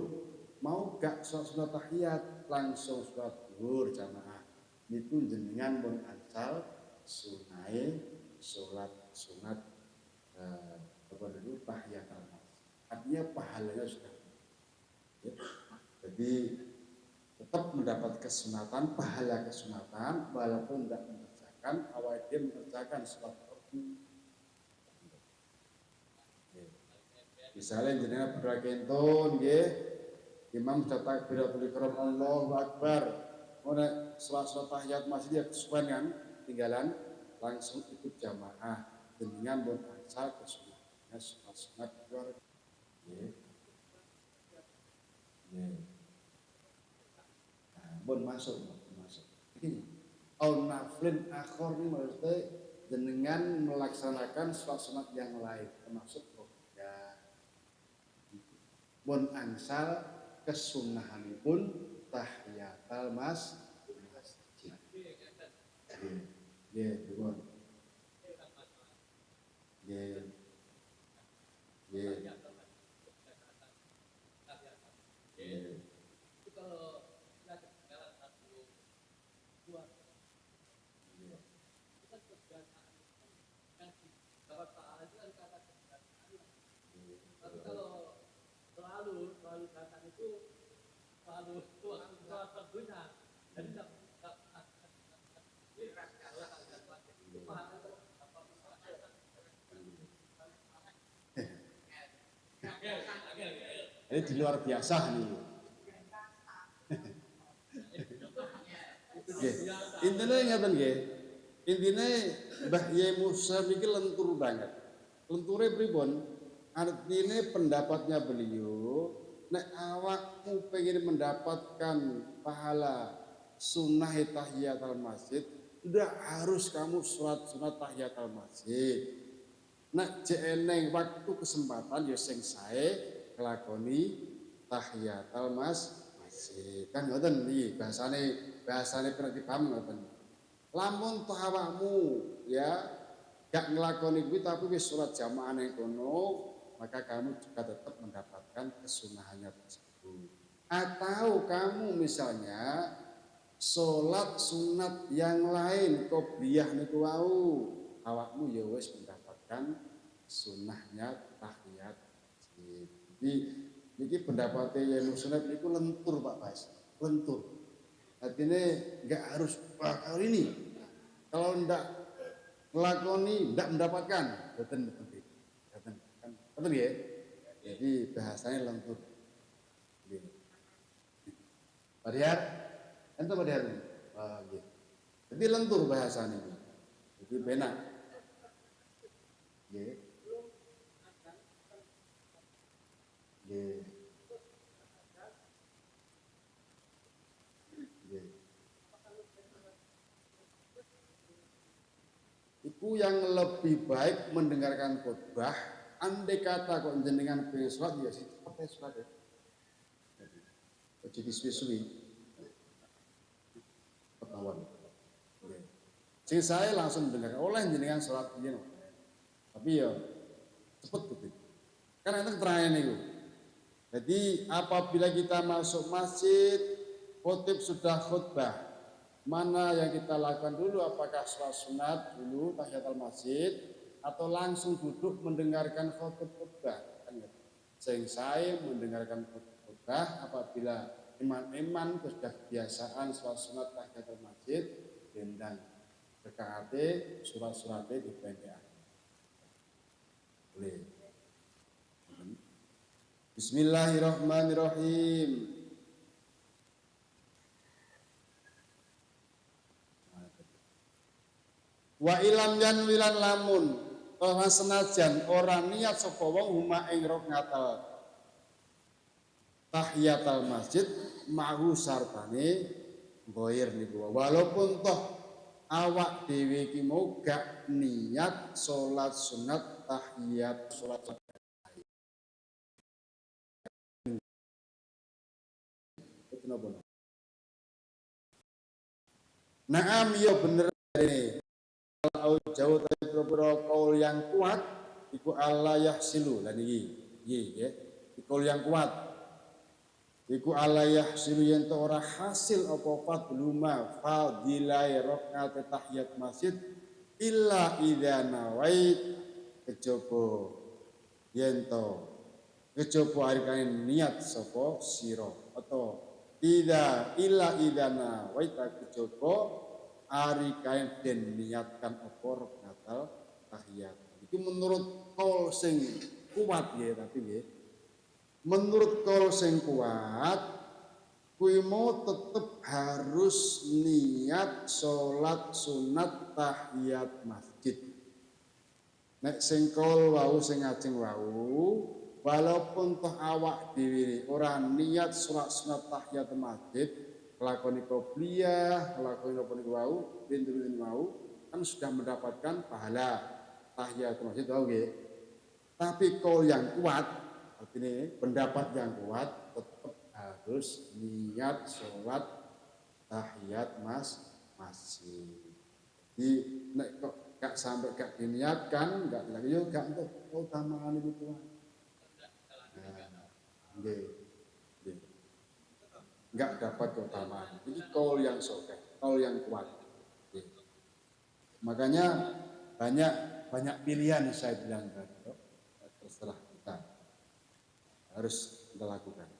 mau gak sholat tahiyat langsung sholat duhur jamaah, itu jenengan pun asal sunai sholat sunat tahiyat al-masjid. Artinya pahalanya sudah. Jadi tetap mendapat kesunatan, pahala kesunatan, walaupun tidak mengerjakan, awal dia mengerjakan sholat fardu. Misalnya jenengan beragentun, imam cetak takbiratul ihram Allahu Akbar, mana sholat tahiyat masjid ya kesuwen kan, tinggalan langsung ikut jamaah, jenengan pun asal kesunatnya sunat keluarga. Bon masuk. Ini au naflin akhor ini maksudnya jenengan melaksanakan sholat sunat yang lain termasuk ya. Bon angsal kesunahanipun tahiyatul masjid. Bon. Ini di luar biasa nih. Intinya ngeten nggih. Intine Mbah Yai Musa iki lentur banget. Lenture pripun? Artinya pendapatnya beliau, nek awakmu pengen mendapatkan pahala sunnah tahiyatul masjid, udah harus kamu sholat sunat tahiyatul masjid. Nek jeneng waktu kesempatan ya sing sae nglakoni tahiyatul masjid. Kan ngoten iki bahasane pernah dipaham ngoten. Lamun toh awakmu ya gak nglakoni kuwi tapi wis salat jamaah ning kono, maka kamu juga tetap mendapatkan kesunahannya tersebut. Atau kamu misalnya sholat sunat yang lain qobliyah niku wau, awakmu ya wis mendapatkan sunahnya tahiyat masjid. Jadi niki pendapatnya yang sunat niku lentur Pak Bas, lentur. Artinya enggak harus kali ini. Kalau ndak ngelakoni ndak mendapatkan, betul. Betul ya? Jadi bahasanya lentur. Padahal, ente padahal. Gitu. Jadi lentur bahasanya. Jadi benar. Iku yang lebih baik mendengarkan khutbah. Andai kata kok jenengan pengen sholat ya sih pakai sholat ya. Jadi suwi-suwi. Ketahuan. Sing saya langsung dengar oleh jenengan sholat ini. Tapi ya cepet gitu. Karena itu terakhir nih. Jadi apabila kita masuk masjid, khotib sudah khutbah, mana yang kita lakukan dulu? Apakah sholat sunat dulu tahiyatul masjid atau langsung duduk mendengarkan khutbah? Sing saya mendengarkan khutbah. apabila iman-iman sudah kebiasaan sholat sunat tahiyatul masjid dendang rekaate surat-suratnya dipendekkan. Boleh. Bismillahirrahmanirrahim. Wa ilam yanwilan lamun ora senajan ora niat sapa wong huma ing rakaat tahiyatul masjid ma'hu sartane goir niku. Walaupun toh awak dhewe iki mau gak niat salat sunat tahiyat salat Naam ya bener ini. Kalau jauh dari beberapa kaul yang kuat, iku Allah yahsilu lan iki ya. Kaul yang kuat. Iku Allah yahsilu yen ora hasil apa fadluma fadilai rakaat tahiyat masjid illa idza nawait kejaba yen to kejaba arikane niat sapa sira atau illa idana waita kejaba ari kain den niatkan apa rakaat tahiyat. Itu menurut kaul sing kuat ya tapi ya. Menurut kaul sing kuat kuwi mau tetep harus niat salat sunat tahiyat masjid. Nek sing kaul wau sing ajeng wau walaupun toh awak dhewe ora niat salat sunat tahiyat masjid, lakoni qobliyah, lakoni apa niku wau, pinten wau, kan sudah mendapatkan pahala tahiyat masjid tau nggih. Tapi kaul yang kuat, artinya pendapat yang kuat tetap harus niat salat tahiyat masjid. Jadi nek kok gak sampai gak diniatkan, gak lagi yo gak untuk keutamaan itu Tuhan. Enggak dapat keutamaan. Ini kaul yang sahih, kaul yang kuat. Makanya banyak pilihan saya bilang tadi. Terserah kita harus kita lakukan.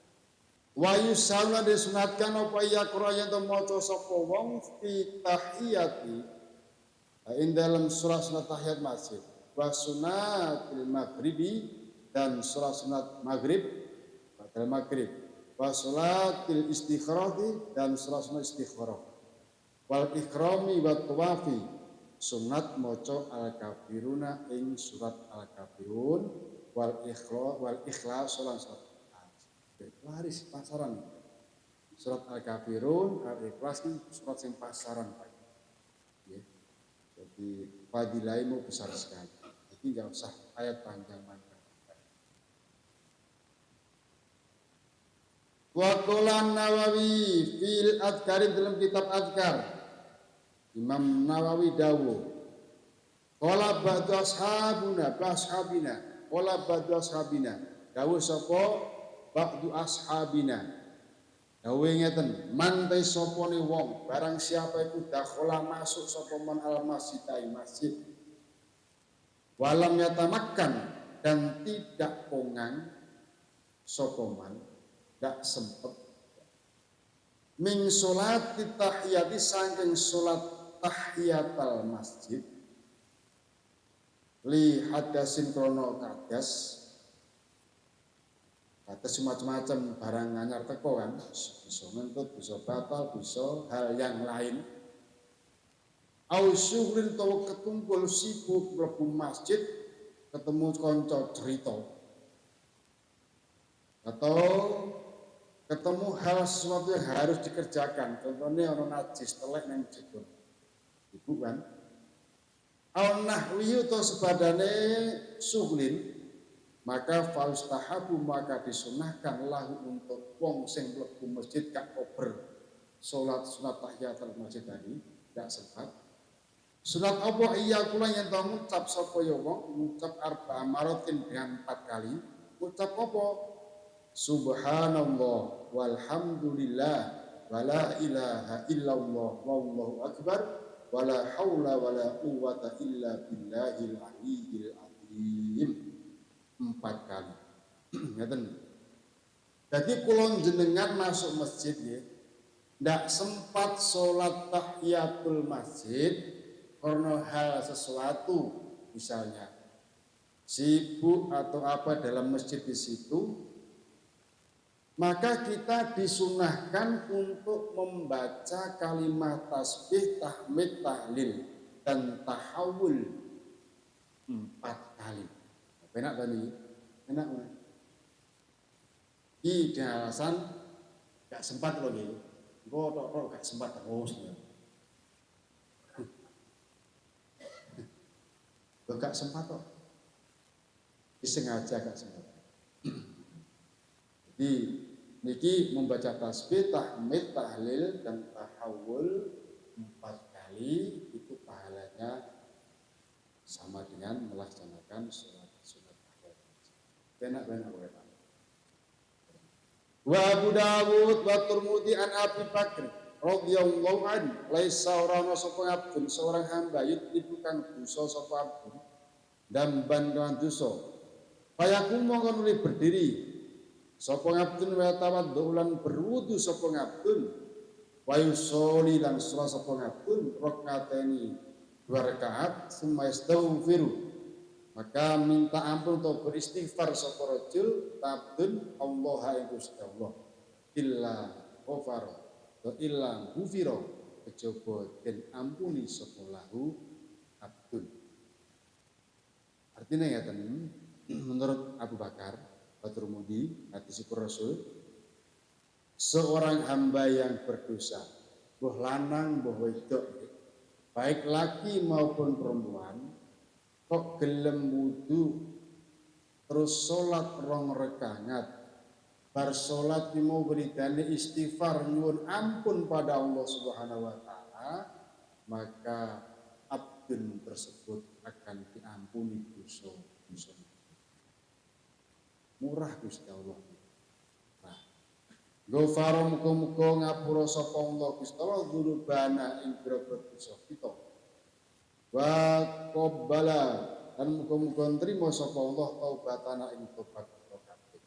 Wa yusalna disunatkan apa ya Qur'an yang maca sapa wong fi tahiyati ing dalam surah sunat tahiyat masjid wa sunatil maghribi dan surah sunat maghrib pada maghrib wa salatil istikharati dan surah sunat istikharah wal ikrami wa tawafi sunat maca al-kafiruna ing surat al-kafirun wal ikhlas lan surat laris pasaran surat al-kafirun al-ikhlas ini surat yang pasaran Pak ya. Jadi fadilaimu besar sekali jadi nggak usah ayat panjang-panjang. Wa qala Nawawi fil adkarin dalam kitab adkar Imam Nawawi dawuh qala ba'du ashabina qala ba'du ashabina dawuh sapa ba'du ashabina dawuh ngeten man ta sapane wong barang siapa iku dakhala masuk sapa man al masjid walam yatamakkan dan tidak pongang sapa man gak sempet min sholat tahiyati saking sholat tahiyatul masjid li hadasin krono kadas macam-macam barang anyar teko kan bisa ngentut, bisa batal, bisa hal yang lain au syughrin tawa ketumpul sibuk mlebu masjid ketemu kanca cerita atau ketemu hal sesuatu yang harus dikerjakan contohnya orang najis telek nang jebul ibu kan au nahwi atau sebadane suglin maka faustahabu maka disunahkan lahu untuk wong sing mlebu masjid gak kober salat sunat tahiyatul masjid tadi gak sempat sunat apa iya kula yen to ngucap sapa ya wong ngucap arba maratin dengan 4 kali ucap apa subhanallah walhamdulillah wala ilaha illallah wallahu akbar wala haula wala quwwata illa billahil aliyyil azim 4 kali. Ngeten. Jadi kula jenengan masuk masjid ya, ndak sempat sholat tahiyatul masjid karena hal sesuatu, misalnya sibuk atau apa dalam masjid di situ, maka kita disunahkan untuk membaca kalimat tasbih, tahmid, tahlil dan tahawul 4 kali. Enak tadi? Enak kan? Di alasan gak sempat loh gitu. Kok gak sempat terus. Gak sempat kok. Disengaja gak sempat. Jadi niki membaca tasbih, tahmid, tahlil dan tahawul 4 kali itu pahalanya sama dengan melaksanakan sholat tahiyat. Benar-benar. Wa Abu Dawud wa Tirmidzi an Abi Bakr radhiyallahu anhu laisa ora sapa abdun seorang hamba yutibu kang dosa sapa abdun dan bantuan dosa payakum mongko nuli berdiri sapa abdun wa tawaddu lan berwudu sapa abdun wa yusolli lan salat sapa abdun rakaateni 2 rakaat summa yastaghfiru maka minta ampun atau beristighfar sapa rajul tabdun Allah ing Gusti Allah illa ghafara wa illa ghufira kejaba den ampuni sapa lahu abdun. Artinya ya teman, menurut Abu Bakar At-Tirmidzi hadis Rasul, seorang hamba yang berdosa, boh lanang boh wedok, baik laki maupun perempuan, kok gelem wudu terus sholat 2 rakaat bar sholat mau beridane istighfar nyuwun ampun pada Allah Subhanahu wa taala, maka abdun tersebut akan diampuni dosa. Murah Gusti Allah. Nah, ghafara muga-muga ngapura sapa Allah Gusti Allah dzunubana ing pira-pira dosa kita. Wa qabbala dan muga-muga nrimo sapa Allah taubatana ing tobat kita kabeh.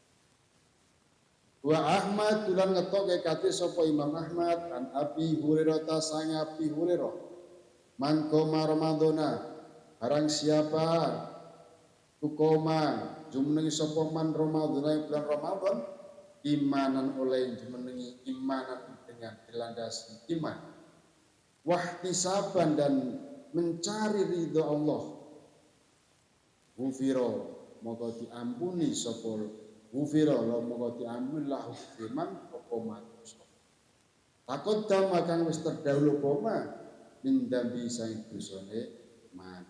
Wa Ahmad lan ngetoke kate sapa Imam Ahmad an Abi Hurairah ta sang Abi Hurairah man qoma ramadhana barang siapa tukoma jumenengi sapa man ramadhana bulan Ramadan imanan oleh jumenengi imanan dengan dilandasi iman wahtisaban dan mencari ridho Allah ghufira maka diampuni sapa ghufira maka diampuni lahu firman apa manusa takut dama kang wis terdahulu koma mindambi sang dosane man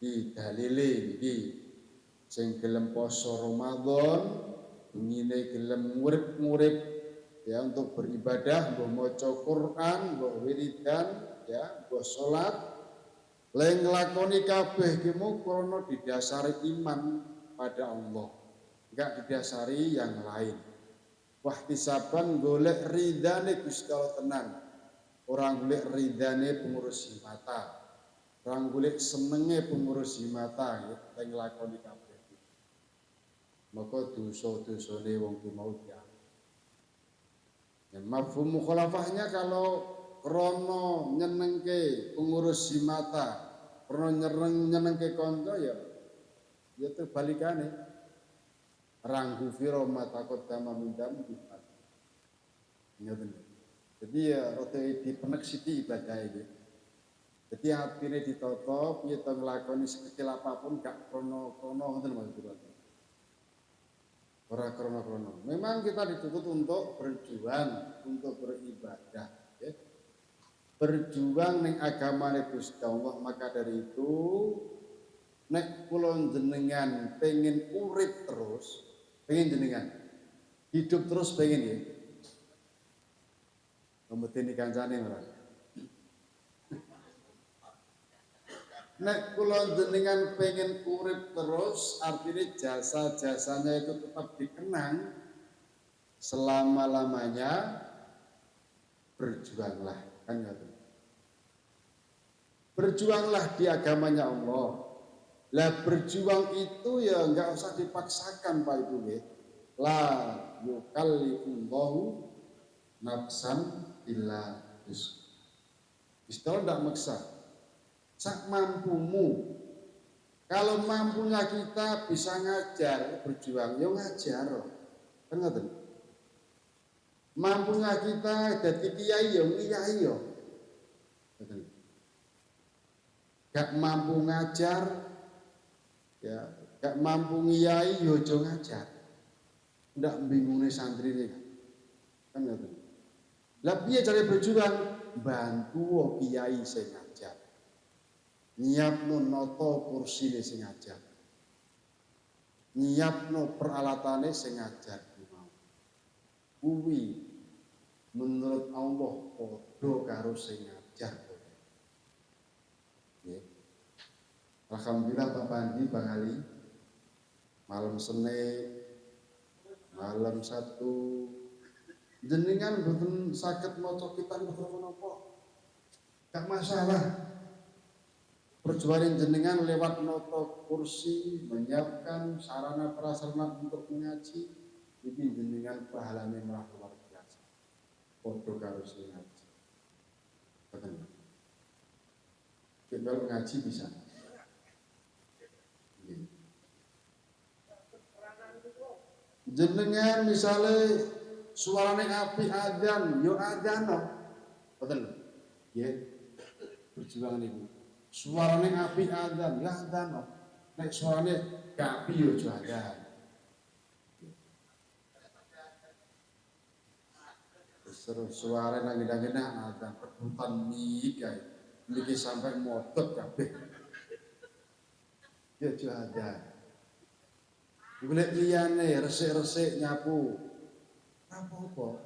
di dalile iki sing gelem poso Ramadan ngine gelem ngurip-ngurip ya untuk beribadah mbah maca Quran mbah wiridan ya mbah salat leng nglakoni kabeh ki mung krana didasari iman pada Allah, enggak didasari yang lain. Wahtisaban golek ridane Gusti Allah tenan. Orang golek ridane pengurus mata. Orang golek senenge pengurus mata ya leng nglakoni kabeh. Maka dosa-dosane wong ki mau diampuni. Ya mafhum mukhalafahnya kalau krono nyenengke pengurus mata, krono nyenengke kanca ya terbalikane. Ranggu firo mata kota mamindam dipat. Jadi ya rada dipenek sithik ibadah iki. Jadi atine ditata piye to nglakoni sekecil apapun gak krono-krono ngoten maksudipun. Ora krono-krono. Memang kita dituntut untuk berjuang, untuk beribadah, ya. Berjuang ning agamane Gusti Allah, maka dari itu nek kula jenengan pengen urip terus, pengen jenengan hidup terus pengen ya. Ngomoteni kancane ora. Nek kula jenengan pengen urip terus, artinya jasa-jasanya itu tetap dikenang selama-lamanya, berjuanglah, kan gitu. Berjuanglah di agamanya Allah. Lah berjuang itu ya enggak usah dipaksakan Pak Ibu ya. la yukallifullahu nafsan illa wus'aha. Istilah tidak maksa, sak mampumu. Kalau mampunya kita bisa ngajar, berjuang, ya ngajar. Kan ngoten. Mampunya kita dadi kiai ya ngiyai ya. Gak mampu ngajar, ya gak mampu ngiyai ya aja ngajar. Ndak bingungnya santri ini kan ngoten. Lah piye cara berjuang? Bantu kiai sing ngajar. Nyiapno noto kursine sing ngajar. Nyiapno peralatane sing ngajar kuwi menurut Allah padha karo sing ngajar. Nggih. Alhamdulillah Pak Pandi, Bang Ali, malam Senin, malam Sabtu, jenengan mboten saged maca kitab menapa. Gak masalah. Perjuangan jenengan lewat noto kursi, menyiapkan sarana prasarana untuk mengaji, ini jenengan pahalane malah luar biasa. Padha karo sing ngaji. Betul. Kita ngaji bisa. Jenengan misalnya suarane api adzan, yo adzan no. Betul. Nggih. Perjuangan ibu. Suarane api adzan, ya adzan no. Nek suarane gak api yo aja adzan. Terus suara nangis-nangis adzan rebutan niki sampai motot kabeh. Ya aja adzan. Golek liyane resik-resik nyapu. Apa-apa.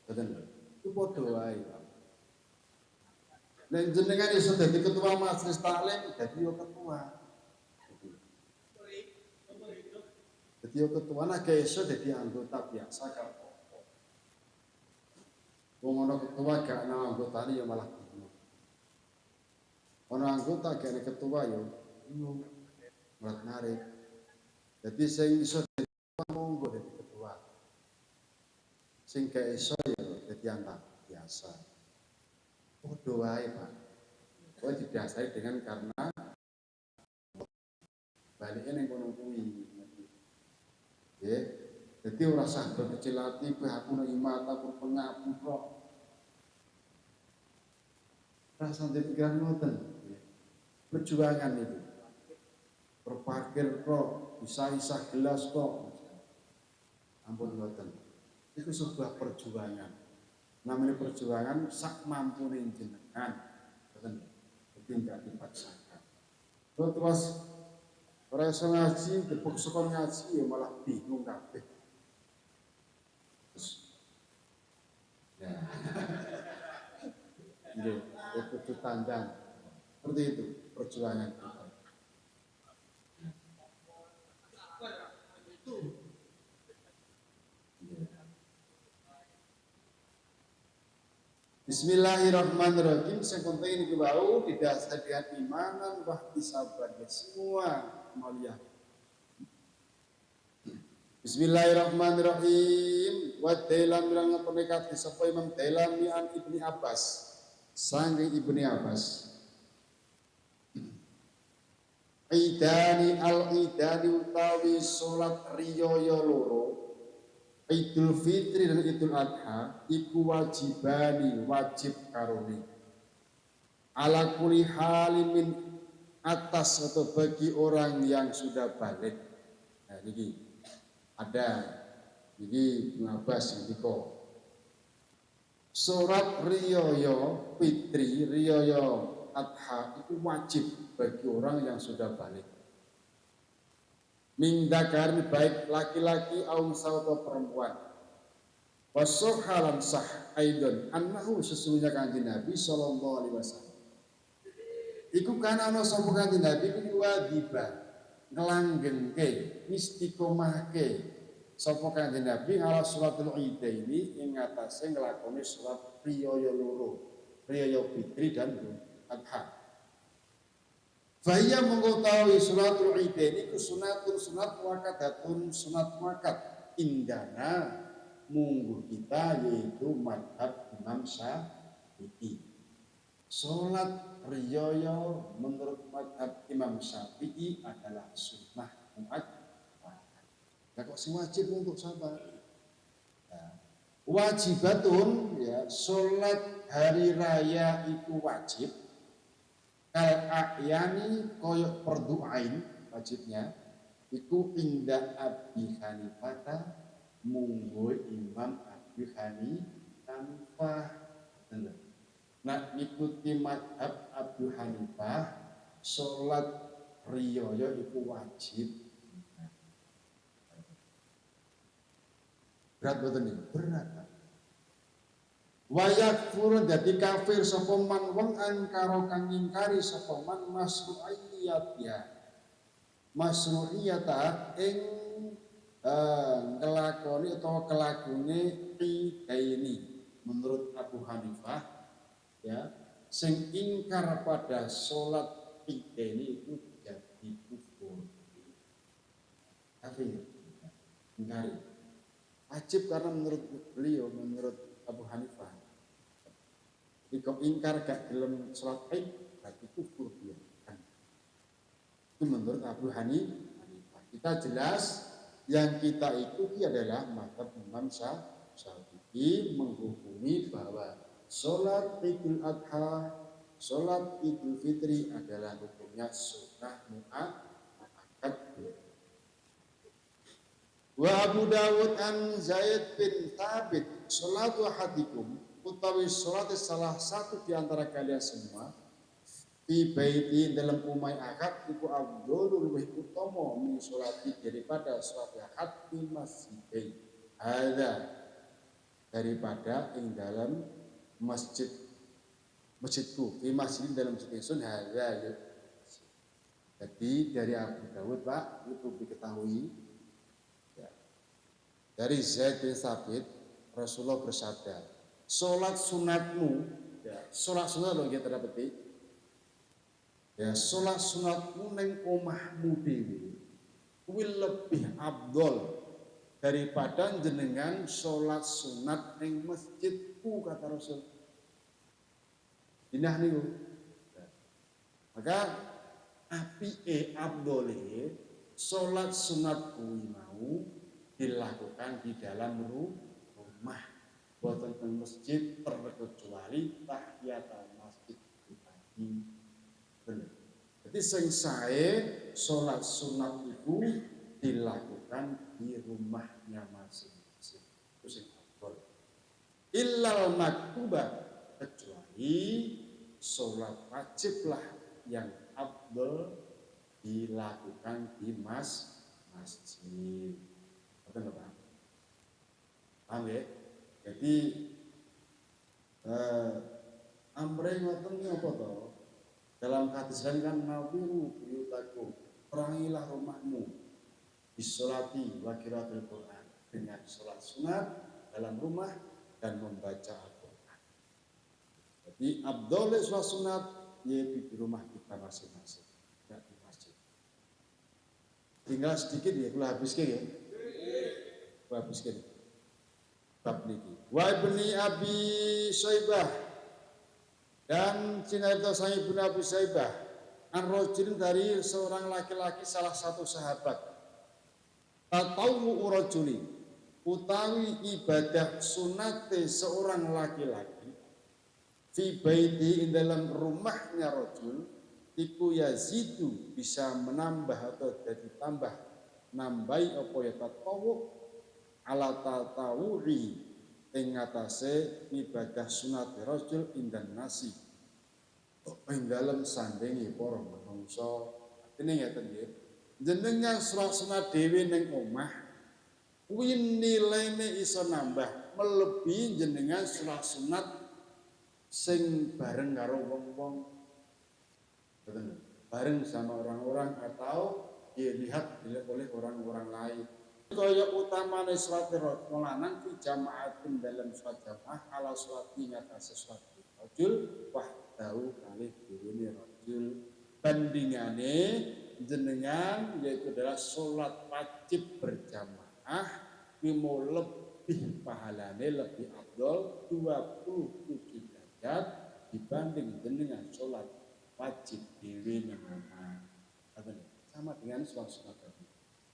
Betul. Itu padha wae. Nek jenengan iso dadi ketua majelis taklim, dadi yo ketua. Dadi yo ketua nek iso dadi anggota biasa karo. Wong ana ketua gak ana anggotane ya malah bingung. Ana anggota gak ana ketua ya bingung. Malah narik. Jadi sing iso dadi ketua monggo dadi ketua. Sing gak iso ya dadi anggota biasa. Padha wae, Pak. Kowe didasari dengan karena baliknya ning kono kuwi. Nggih. Jadi ora sah berkecil hati, aku nang imata pengapu kok. Rasa pikiran ngoten. Perjuangan itu. Berparkir kok, bisa gelas kok. Ampun ngoten. Itu sebuah perjuangan. Namanya perjuangan sak mampune jenengan. Ngoten. Jadi enggak dipaksakan. Terus ora iso ngaji, dipaksa ngaji ya malah bingung kabeh. Ya. Itu tandang. Seperti itu perjuangan kita. Bismillahirrahmanirrahim. Sing penting niku wau didasari dengan imanan wa ihtisaban semua mulia. Bismillahirrahmanirrahim. Wa Dailam bilang penekat sapa Imam Dailami an Ibni Abbas. Sangge Ibni Abbas. Idani al-idani utawi salat riyaya loro. Idul Fitri dan Idul Adha iku wajibani wajib karone. Ala kulli halimin atas atau bagi orang yang sudah balik. Nah niki ada niki ngabas niko. Surat riyaya fitri, riyaya adha itu wajib bagi orang yang sudah balik. Mindakar baik laki-laki atau perempuan. Wasohalan sah aidon annahu sesungguhnya kanjeng Nabi sallallahu alaihi wasallam. Iku kana ana sapa kanjeng Nabi iku wajiban nglanggengke istiqomahke sapa kanjeng Nabi ala salatul idaini ing atase nglakoni salat riyaya loro, riyaya fitri dan adha. Fahiyya mengetahui suratul idain itu sunatun sunat wakadatun sunat wakat indana munggu kita yaitu madhab Imam Syafi'i. Sholat riyoyo menurut madhab Imam Syafi'i adalah sunnah mu'akkadah. Nah, kok si wajib untuk sahabat? Nah, wajibatun ya, sholat hari raya itu wajib. Al-a'yani koyok perdu'ain wajibnya itu indah Abi Hanifah munggu Imam Abi Hanifah. Nah, ikuti madhab Abu Hanifah sholat riyoyo itu wajib. Berat betul nih, berat. Wayak furun jadi kafir sapa man wong angkaro kang ngingkari sapa man masru'iyata ing ngelakoni atau kelakune ini menurut Abu Hanifah ya, sing ingkar pada sholat ini itu jadi kufur, kafir, ingkari. Wajib karena menurut beliau, menurut Abu Hanifah, jika ingkar gak gelem sholat Id berarti kufur dia. Itu menurut Abu Hanifah. Kita jelas yang kita ikuti adalah mazhab Imam Syafi'i menghukumi bahwa sholat Idul Adha, sholat Idul Fitri adalah hukumnya sunnah mu'akkad. Wa Abu Dawud an Zaid bin Thabit sholatu ahadikum utawi sholat salah satu di antara kalian semua fi baiti dalam umay akad iku afdhalul luwih utama min sholati daripada sholat akad di masjid ada daripada ing dalam masjidku di masjid dalam masjid sun hadza. Jadi dari Abu Dawud Pak itu diketahui ya, dari Zaid bin Thabit Rasulullah bersabda, sholat sunatmu ya, sholat sunat loh kita dapeti ya, sholat sunatmu neng omahmu dewi kuwi lebih abdol daripada jenengan sholat sunat neng masjidku, kata Rasul. Dinah niku. Maka apike abdole sholat sunat kuwi mau dilakukan di dalam rumah, boten teng masjid terkecuali tahiyatul masjid tadi. Bener. Jadi sing sae sholat sunat itu dilakukan di rumahnya masing-masing. Itu sing abdol. Illal maktubah, kecuali sholat wajiblah yang abdol dilakukan di masjid. Betul Pak? Paham ya? Jadi amre ngoten apa to? Dalam hadis lain kan nabiru buyutaku, perangilah rumahmu bisolati wa qiraatil Quran, dengan sholat sunat dalam rumah dan membaca Al-Quran. Jadi abdol sholat sunat yaitu di rumah kita masing-masing, tidak di masjid. Tinggal sedikit ya, kalau habiskan ya. Habiskan. Bab niki. Wa ibni Abi Syaibah dan cinta sang Ibnu Abi Syaibah an-rajulin dari seorang laki-laki salah satu sahabat. Tatawwu rajuli utawi ibadah sunate seorang laki-laki fi baiti dalam rumahnya rajul iku yazidu bisa menambah atau jadi tambah nambahi apa ya tatawwu ala tatawuri ing ngatasé ibadah sunat rajul indan nasi ing dalem sandinge para manungsa. Dene ngeten nggih, jenengan sholat sunat dhewe ning omah kuwi nilaine iso nambah melebihi jenengan sholat sunat sing bareng karo wong-wong, bareng sama orang-orang atau dilihat oleh orang-orang lain. Kaya utamane sholat lanang fi jamaatin dalam sholat jamaah ala sholat ngatasi sholat rajul wahdahu kalih dhewe rajul, bandingane jenengan yaitu adalah sholat wajib berjamaah mau lebih pahalane lebih afdol 27 derajat dibanding dengan sholat wajib dhewe nang omah. Sama dengan sholat sunat tadi.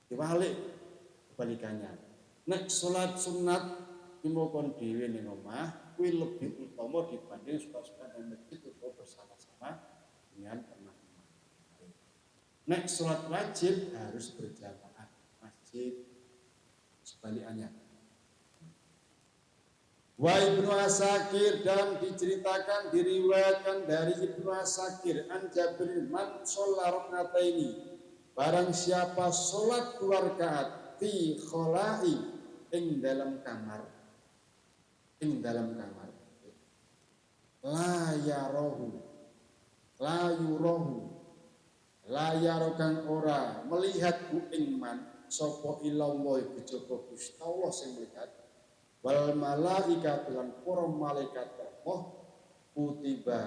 Dibalik kebalikannya. Nek sholat sunat dimokon dhewe ning omah kuwi lebih utama dibanding sholat sunat nang masjid atau bersama-sama dengan teman-teman. Nek sholat wajib harus berjamaah masjid. Sebalikannya. Wa Ibnu Asakir dan diceritakan diriwayatkan dari Ibnu Asakir an Jabir man sholat rakataini barang siapa sholat 2 rakaat fi khola'i ing dalam kamar la yarokan ora melihat ku ing man sapa illallah kejaba Gusti Allah sing melihat wal malaika lan para malaikat Allah kutiba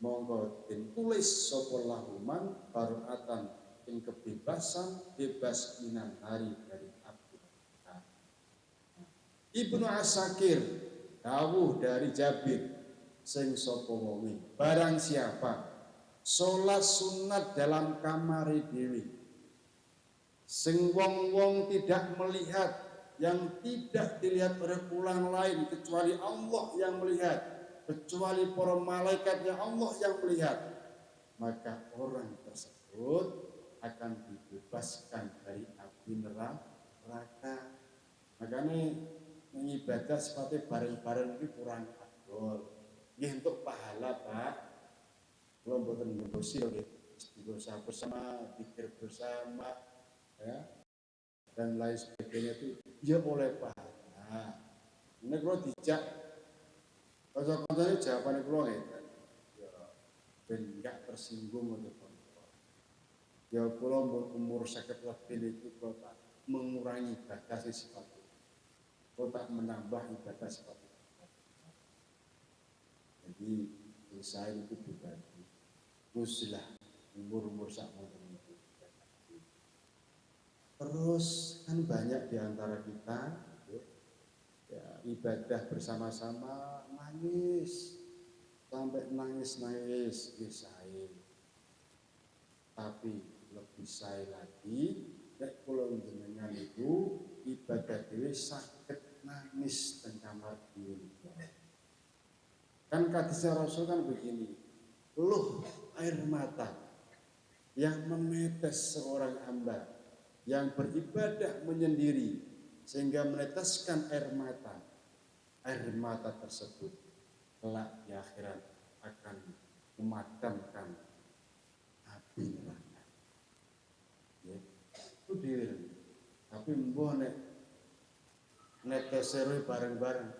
monggo den tulis sapa lahuman baruatan ing kebebasan bebas minan hari dari api. Ibnu Asakir dawuh dari Jabir sing sapa wonge barang siapa sholat sunat dalam kamar dhewe sing wong-wong tidak melihat yang tidak dilihat oleh orang lain kecuali Allah yang melihat, kecuali para malaikatnya Allah yang melihat, maka orang tersebut akan dibebaskan dari api neraka. Makanya mengibadah seperti bareng-bareng ini kurang afdol. Nggih untuk pahala, Pak. Kalau mboten ngebosi istighosah bersama, zikir bersama, ya, dan lain sebagainya itu ya oleh pahala. Ini kalau dijak, kalau jawabannya kalau ya, ben enggak tersinggung untuk ya kalau umur sakit lebih itu kalau tak mengurangi ibadah seperti itu, kalau tak menambah ibadah seperti itu. Jadi saya itu pribadi, usilah umur sakit itu. Terus kan banyak di antara kita ya, ibadah bersama-sama nangis sampai nangis saya. Tapi lebih saya lagi nek kula jenengan itu ibadah dhewe saged nangis teng kamar dhewe. Kan hadisnya Rasul kan begini, luh air mata yang menetes seorang hamba yang beribadah menyendiri sehingga meneteskan air mata tersebut kelak di akhirat akan memadamkan api neraka. Ya, itu diri. Tapi mbah nek netesere bareng-bareng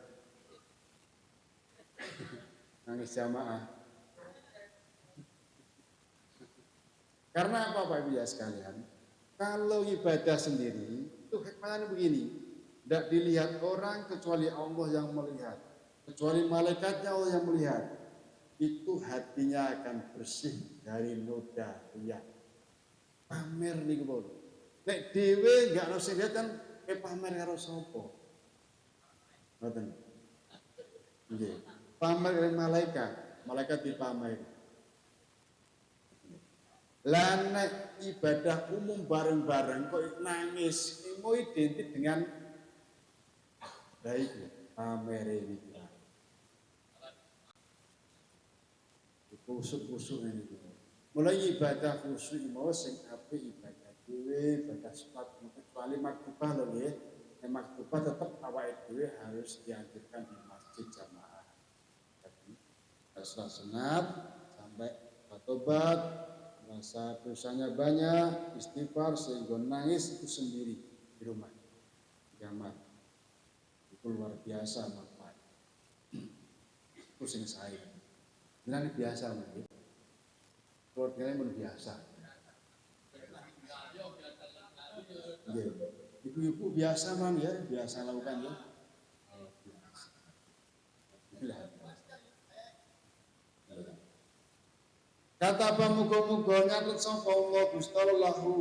nangis jamaah. Karena apa Pak Ibu ya sekalian? Kalau ibadah sendiri itu hikmahnya begini, tidak dilihat orang kecuali Allah yang melihat, kecuali malaikatnya Allah yang melihat. Itu hatinya akan bersih dari noda riya. Pamer nih kebon. Nek dewe nggak harus lihat kan, pamer karo sapa. Ngoten. Nggih. Pamer dengan malaikat dipamer. Lan ibadah umum bareng-bareng kok nangis mau identik dengan baik pamer ini. Kusuk-kusuk ini. Mulai ibadah khusyuk mau sing apik ibadah dhewe, ibadah salat kecuali maktubah lho nggih. Nek maktubah tetap awake dhewe harus dianjurkan di masjid jamaah. Jadi salat sunat sampai tobat, rasa dosanya banyak, istighfar sehingga nangis itu sendiri di rumah. Di kamar. Itu luar biasa manfaat. Itu sing saya. Benar biasa mungkin. Keluarganya pun biasa. Ya. Ibu-ibu biasa man ya, biasa lakukan ya. Kata muga-muga nyatet sapa Allah Gusti lahu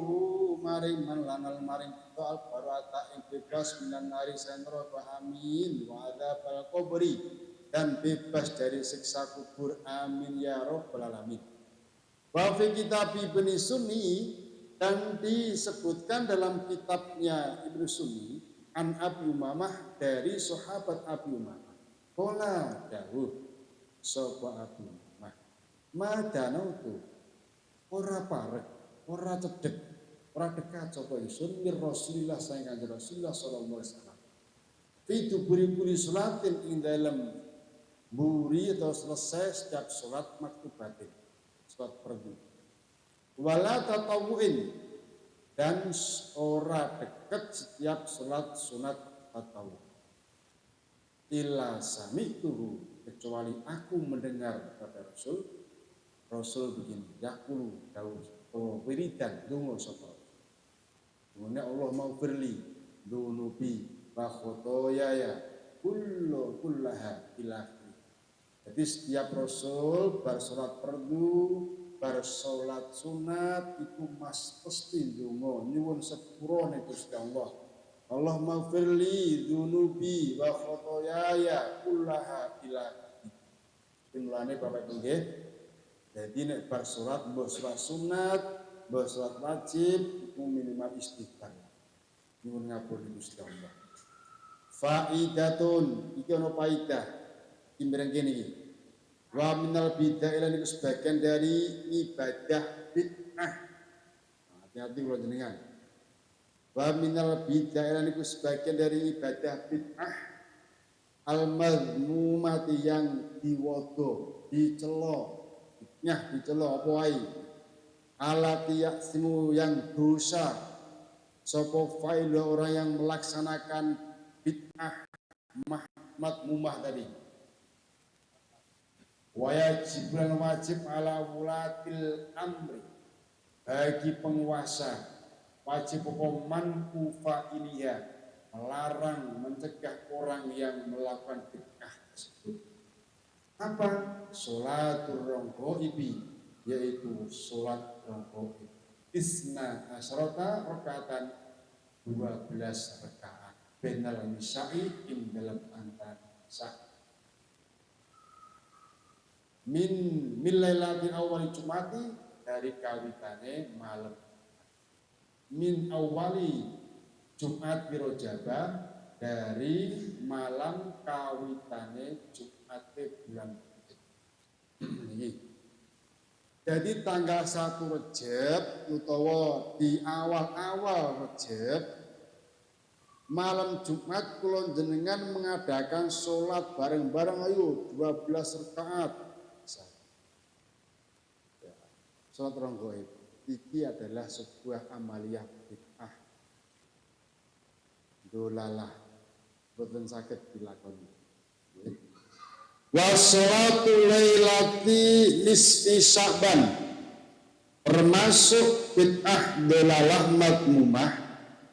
maring man lanal maring kita al barata ing bebas minan nari senro amin wa adzabal qabri dan bebas dari siksa kubur amin ya rabbal alamin. Wa fi kitab Ibnu Sunni dan disebutkan dalam kitabnya Ibnu Sunni an Abi Umamah dari sahabat Abi Umamah. Qala dawuh sapa Abi Umamah madanautu ora parek ora cedhek ora dekat sapa ingsun mir Rasulillah saing Kanjeng Rasulullah sallallahu alaihi wasallam. Fi buri-buri salatin ing dalem buri atau selesai setiap salat maktubatin, salat fardu. Wala tatawuin dan ora dekat setiap salat sunat tatawu. Illa sami'tuhu kecuali aku mendengar pada Rasul begini, yaqulu dawuh wiridan donga sapa. Dungane Allah mau firli dunubi wa khotoyaya kullaha ila. Jadi setiap Rasul bar salat fardu, bar salat sunat itu mesti donga nyuwun sepurane Gusti Allah. Allah maghfirli dunubi wa khotoyaya kullaha ila. Mulane Bapak Ibu nggih. Jadi nek bar salat mbah salat sunat, mbah salat wajib iku minimal istighfar. Nyuwun ngapura Gusti Allah. Faidatun iki ana faidah. Timbreng kene iki. Wa minal bid'ah lan iku sebagian dari ibadah bid'ah. Hati-hati kula jenengan. Wa minal bid'ah lan iku sebagian dari ibadah bid'ah al-madhmumati yang diwodo, dicela. Dicela apa wae. Alati yaksimu yang dosa. Sapa fa'il orang yang melaksanakan bid'ah madhmumah tadi. Wajib dan wajib ala wulatil amri bagi penguasa wajib man fa'iliya melarang mencegah orang yang melakukan bid'ah tersebut. Apa? Sholatul rongkoibi yaitu sholat rongkoib. Isna asrota rakaatan 12 rakaat. Benal misai ing dalam antara sah. Min lailatin awali Jumati dari kawitane malam. Min awali Jumat Wirojaba dari malam kawitane Jumat bulan ini. Jadi tanggal 1 Rejab utawa di awal-awal Rejab malam Jumat kula jenengan mengadakan sholat bareng-bareng ayo 12 rakaat. Sholat ronggoib ini adalah sebuah amaliyah bid'ah dolalah boten saged dilakoni. Wa sholatu lailati nisfi Sya'ban termasuk bid'ah dolalah madmumah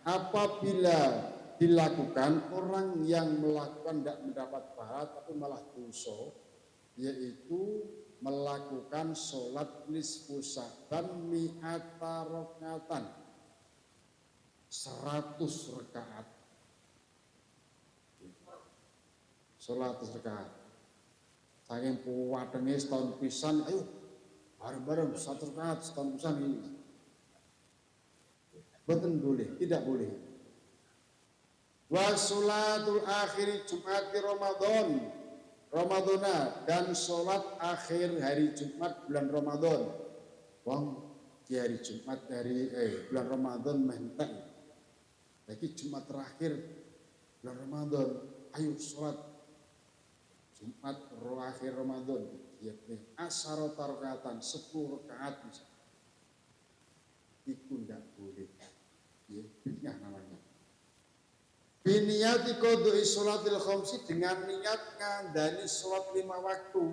apabila dilakukan orang yang melakukan tidak mendapat pahala tapi malah dosa, yaitu melakukan sholat nisfu Sya'ban mi'ata rakaatan 100 rakaat. 100 rakaat. Saking puwatenge setahun pisan, ayo bareng-bareng 100 rakaat setahun pisan ini. Boten boleh, tidak boleh. Wa sholatul akhir Jumat Ramadana dan sholat akhir hari Jumat bulan Ramadan. Wong di hari Jumat bulan Ramadan mentek. Lagi Jumat terakhir bulan Ramadan, ayo sholat Jumat akhir Ramadan. Asaro rakaatan 10 rakaat bisa. Itu tidak boleh. Ya, bid'ah namanya. Biniyati qodoi sholatil khamsi dengan niat ngandani sholat 5 waktu.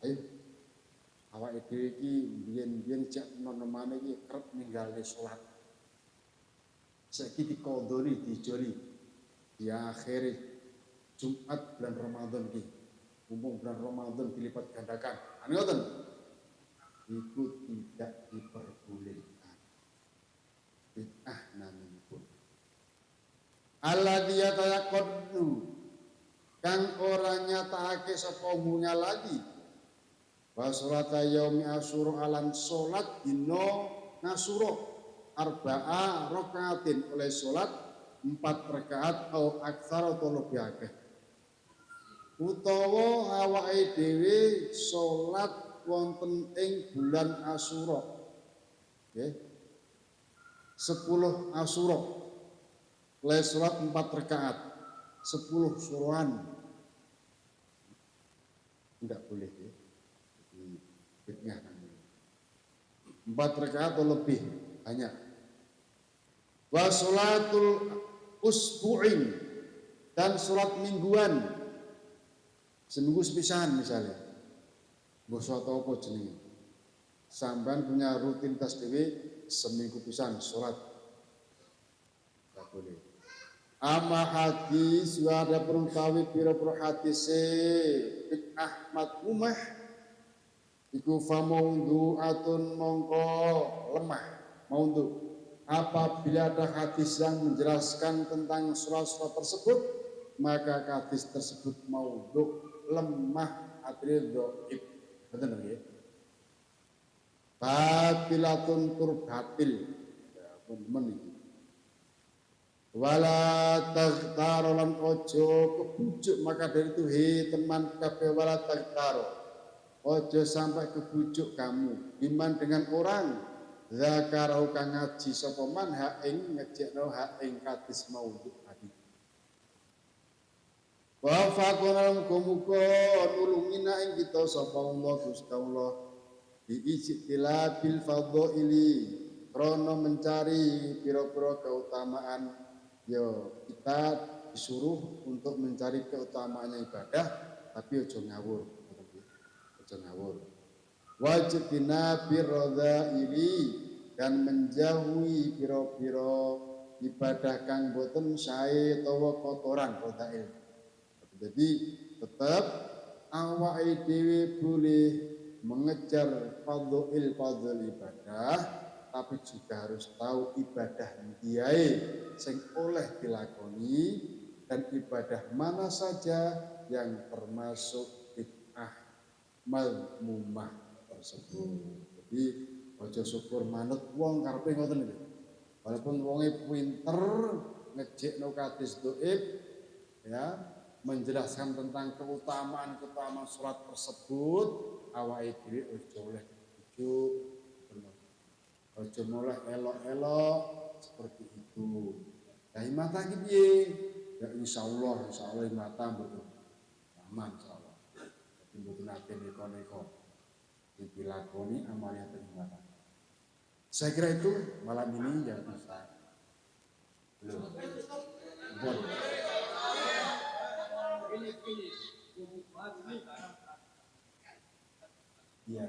Ayo, awake dhewe iki biyen jak menemane iki kerep ninggalne sholat. Saiki dikodoni dijoli di akhir Jumat bulan Ramadan iki. Mumpung bulan Ramadan dilipat gandakan. Ane ngoten. Itu tidak diperbolehkan. bid'ah naminipun. Alladzi yatayaqaddu kang ora nyatakake sapa munya lagi wa sholata yaumi asyura alan salat dina Asyura arba'a rakaatin oleh salat 4 rakaat atau aksar atau lebih akeh utawa awake dhewe salat wonten ing bulan Asyura nggih 10 Asyura oleh salat 4 rakaat 10 suruhan enggak boleh ya. Fitnah 4 rakaat atau lebih banyak. Wa sholatul usbu'in dan sholat mingguan seminggu sepisan misalnya. Mbok sholat apa jenenge? Sampean punya rutinitas dhewe seminggu pisan sholat. Enggak boleh. Ama hadis wa ada perutawi pira-pira hadise bid'ah madmumah iku fa maudhu'atun mongko lemah maudhu apabila ada hadis yang menjelaskan tentang surat-surat tersebut maka hadis tersebut maudhu lemah atri dhaif betul nggih batilatun turbatil ya pun iki wala taghtar lan ojo kebujuk maka dari itu teman kabeh wala taghtar ojo sampai kebujuk kamu iman dengan orang zakarau kang ngaji sapa man ha ing ngejekno ha ing hadis maudhu hadis wa faqana muga nulungina ing kita sapa Allah Gusti Allah bi ijtilabil fadhaili krana mencari pira-pira keutamaan yo kita disuruh untuk mencari keutamaannya ibadah tapi ojo ngawur wajibina biradzaili dan menjauhi pira-pira ibadah kang boten sae utawa kotoran radzail jadi tetap awake dhewe boleh mengejar fadhil ibadah tapi juga harus tahu ibadah diae sing oleh dilakoni dan ibadah mana saja yang termasuk bid'ah madmumah tersebut. Jadi aja syukur manut wong karepe ngoten lho. Walaupun wonge pinter ngejekno hadis dhaif ya menjelaskan tentang keutamaan surat tersebut awake dhewe aja oleh ujuk ojo mulai elok-elok seperti itu. Nah, mata iki piye? Ya insyaallah mata mboten aman insyaallah. Dadi mboten ate neko-neko. Dilakoni amalnya mata. Saya kira itu malam ini yang bisa. Belum. Iya.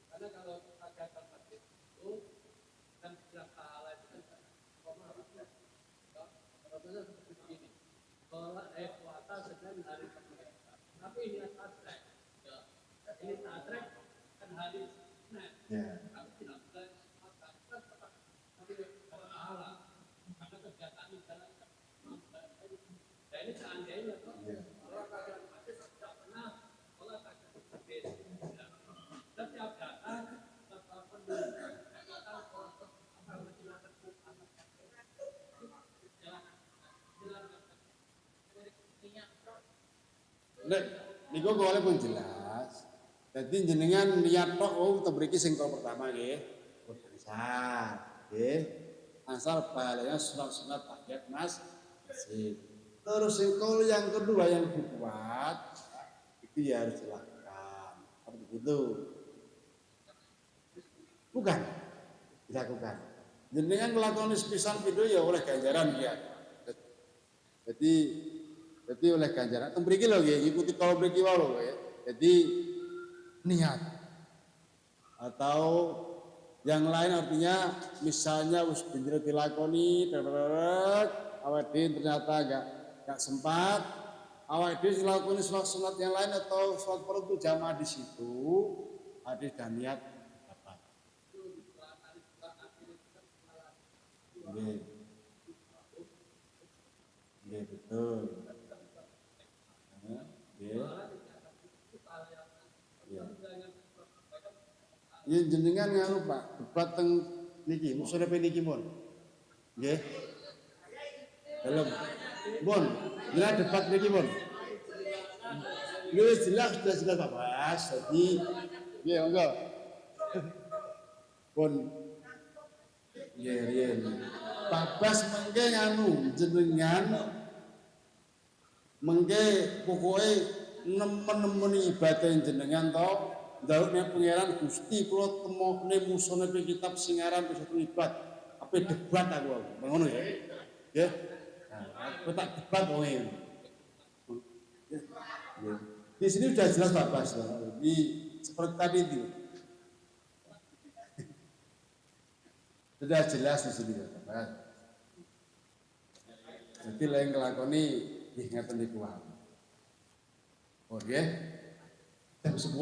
Karena kalau ada kan tidak pahala itu kan contohnya seperti begini bahwa puasa sedang hari pemerintah tapi ini tatrek ya ini tatrek kan hari Senin tapi tidak boleh puasa tapi pahala karena kegiatan ini jalan dan ini seandainya kalau kalian masih tidak pernah kalau kalian berbeda setiap datang tetap penuh Nek niku boleh pun jelas. Jadi jenengan niat tok untuk mriki sing pertama nggih. Besar, nggih. Asal balenya sunat-sunat tahiyat masjid. Terus yang kedua yang kuat itu ya harus dilakukan. Seperti itu. Bukan dilakukan. Jenengan melakukan sepisan video ya oleh ganjaran ya. Jadi oleh ganjaran. Mriki lho nggih, ikuti kalau mriki wae lho ya. Jadi niat. Atau yang lain artinya misalnya wis bener dilakoni awake dhewe ternyata enggak sempat awake dhewe dilakoni salat yang lain atau salat fardu jamaah di situ ada dan niat dapat. Nggih. Nggih betul. Nggih. Ya jenengan nganu Pak, debat teng niki, musore niki mon. Nggih. Belum. Mon, jenengan debat niki mon. Nggih jelas sudah Pak Bas. Jadi nggih enggak. Pun nggih Pak Bas mengke nganu jenengan mengke pokoke nemen-nemen ibadah jenengan to ndawuhne pangeran Gusti kula temokne musane kitab sing aran Pisatul Ibad ape debat aku ngono ya nggih nah tak debat wae di sini sudah jelas Pak Bas di seperti tadi itu sudah jelas di sini Pak Bas jadi lain kelakoni ngeten niku wae. Oh nggih. Jam 10.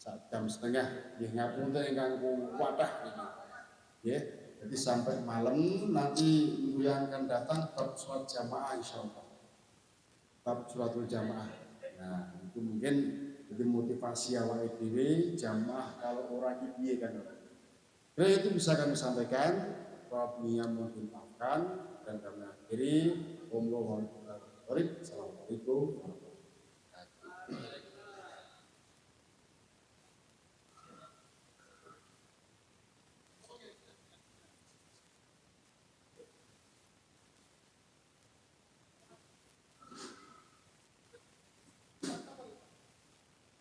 Saat jam setengah nggih ngapunten ingkang kuwathah niki. Nggih. Jadi sampai malam nanti minggu yang akan datang bab sholat jamaah insyaallah. Bab sholatul jamaah. Nah, itu mungkin jadi motivasi awake dhewe jamaah kalau orang iki piye kan. Nah, itu bisa kami sampaikan. Wabillahi mohon dimaafkan dan kami akhiri. Assalamualaikum warahmatullahi wabarakatuh.